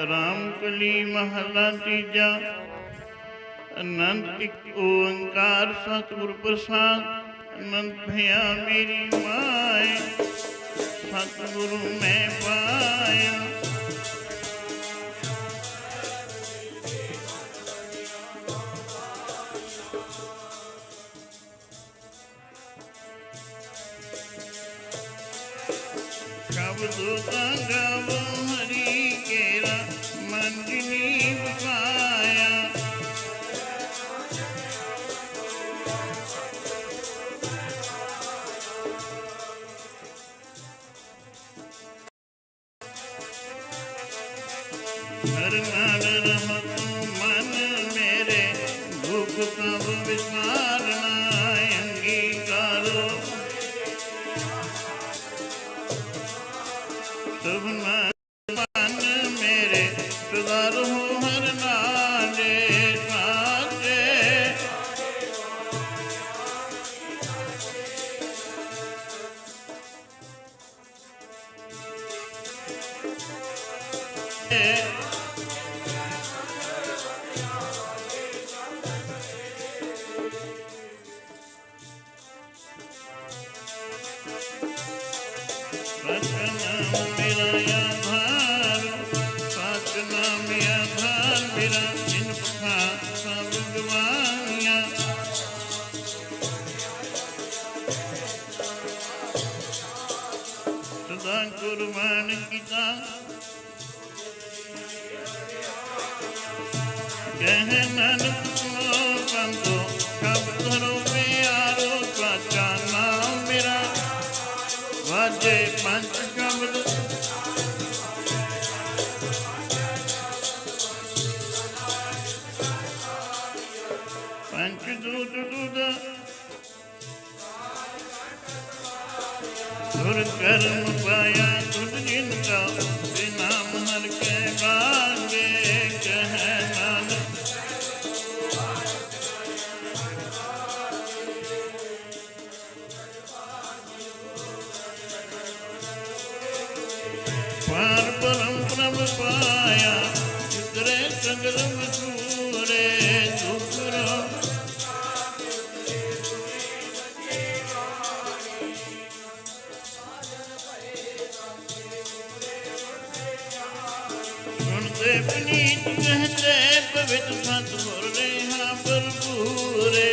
ਰਾਮ ਕਲੀ ਮਹਲਾ ਤੀਜਾ। ਆਨੰਦ ਇੱਕ ਓੰਕਾਰ ਸਤਿਗੁਰ ਪ੍ਰਸਾਦ। ਆਨੰਦ ਭਇਆ ਮੇਰੀ ਮਾਏ, ਸਤਿਗੁਰੂ ਮੈਂ ਪਾਇਆ। शब्दों का गावो हरि केरा मन जिनी पाया। हर नाल रमत मन मेरे दुख कब विस्मारना अंगीकारो। शुभ मन मेरे सुधारो हर नाले साचे। कुर्बान किता कह नानक सुनो संतो कब धरो प्यारो साचा नाम मेरा वाजे पंच शब्द। पंच दूत दूध धुर कर्म पाया तुझ जिनका नाम हर के गांगे कह नानक। पार परम प्रभ पाया उतरे सगल मसूरे दुखरो। सुनते पुनीत कहते पवित्र संत बोल रहे भरपूरे।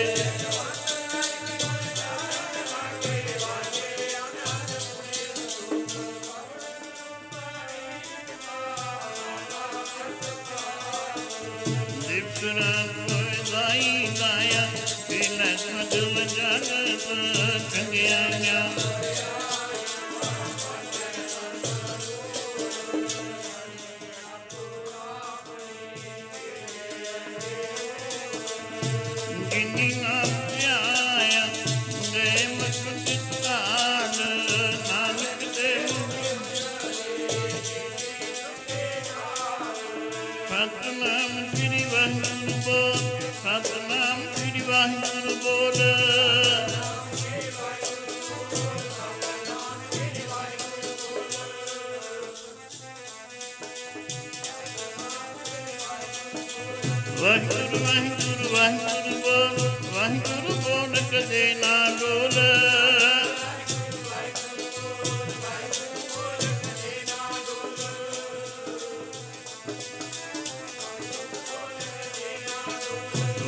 दाया दिल जगत चंगिया। जिनी नाम आया गए मत काल नानक दे। सतनाम श्री वाहिगुरु बोल सतनाम श्री वाहिगुरु बोल। वाहिगुरु वाहिगुरु वाहिगुरु बोल वाहिगुरु बोल कदे ना डोल।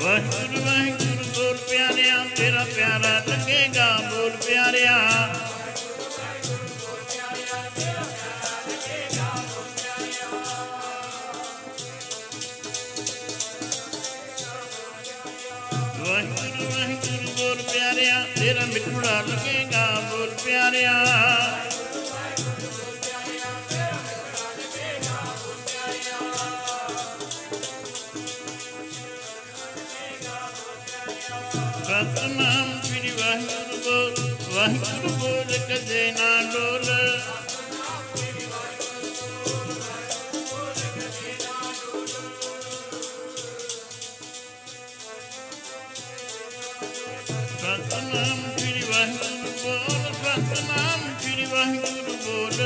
वाहिगुरु वाहिगुरु बोल प्यारिया तेरा प्यारा लगेगा बोल प्यारिया। वाहिगुरु वाहिगुरु बोल प्यारिया तेरा मिठड़ा लगेगा बोल प्यारिया। सतनाम श्री वाहिगुरु बोल कदे ना डोल। सतनाम श्री वाहिगुरु बोल सतनाम श्री वाहिगुरु बोल।